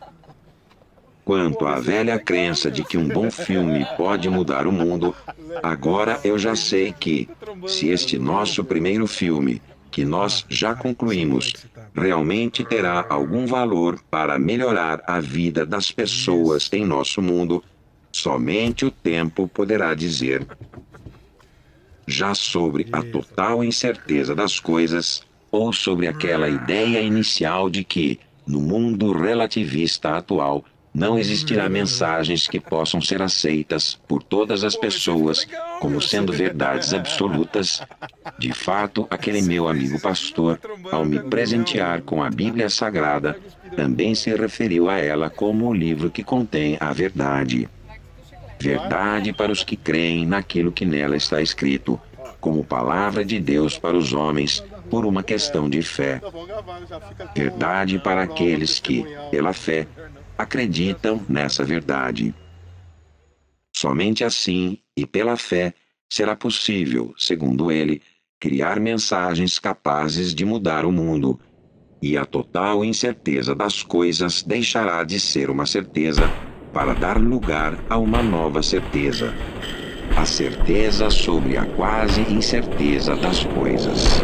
Quanto à velha crença de que um bom filme pode mudar o mundo, agora eu já sei que, se este nosso primeiro filme, que nós já concluímos, realmente terá algum valor para melhorar a vida das pessoas em nosso mundo, somente o tempo poderá dizer. Já sobre a total incerteza das coisas, ou sobre aquela ideia inicial de que, no mundo relativista atual, não existirá mensagens que possam ser aceitas por todas as pessoas como sendo verdades absolutas, de fato, aquele meu amigo pastor, ao me presentear com a Bíblia Sagrada, também se referiu a ela como o livro que contém a verdade. Verdade para os que creem naquilo que nela está escrito, como palavra de Deus para os homens, por uma questão de fé. Verdade para aqueles que, pela fé, acreditam nessa verdade. Somente assim, e pela fé, será possível, segundo ele, criar mensagens capazes de mudar o mundo, e a total incerteza das coisas deixará de ser uma certeza para dar lugar a uma nova certeza. A certeza sobre a quase incerteza das coisas.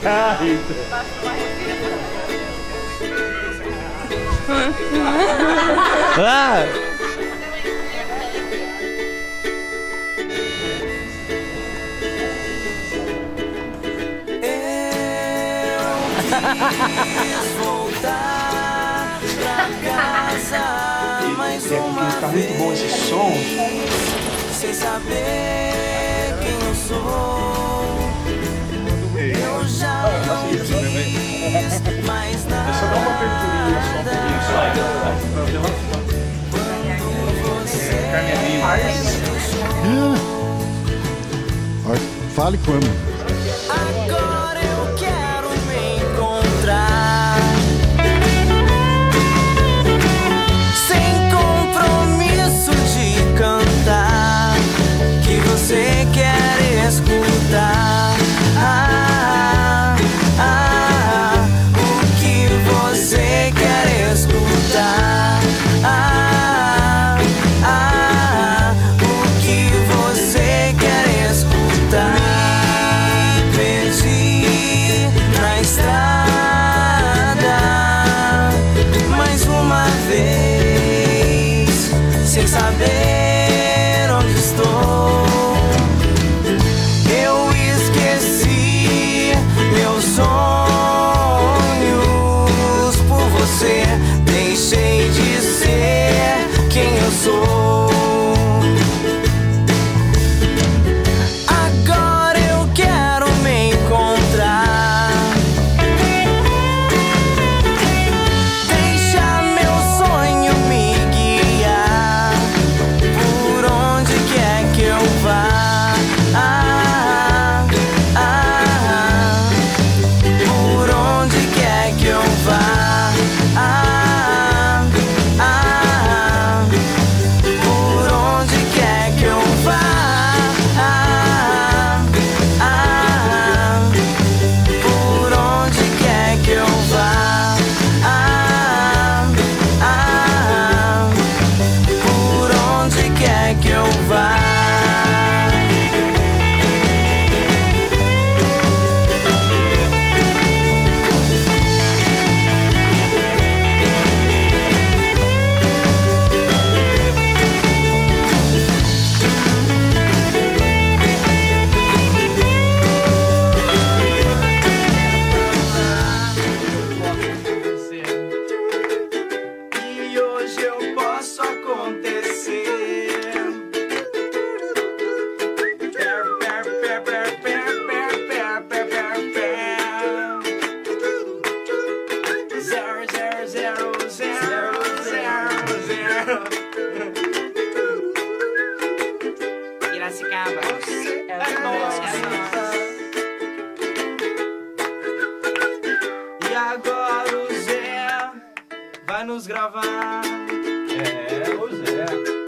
Ah! Voltar pra casa mais uma vez. Tá muito bom esse som. Sem saber quem eu sou. Eu já não quis mais nada. Só dá uma aberturinha só. Fale quando. Agora eu quero me encontrar sem compromisso de cantar que você quer escutar. O que você quer escutar. O que você quer escutar. Na estrada mais uma vez, sem saber onde estou. Eu esqueci meus sonhos por você. Deixei de ser quem eu sou. Agora eu quero me encontrar. Deixa meu sonho me guiar por onde quer que eu vá. Por onde quer que eu vá. Por onde quer que eu vá. Por onde quer que eu vá. Por onde quer que eu vá. E hoje eu posso acontecer. Zero, zero, zero, zero, zero, zero. Piracicaba. É nossa. E agora o Zé vai nos gravar. É, o Zé.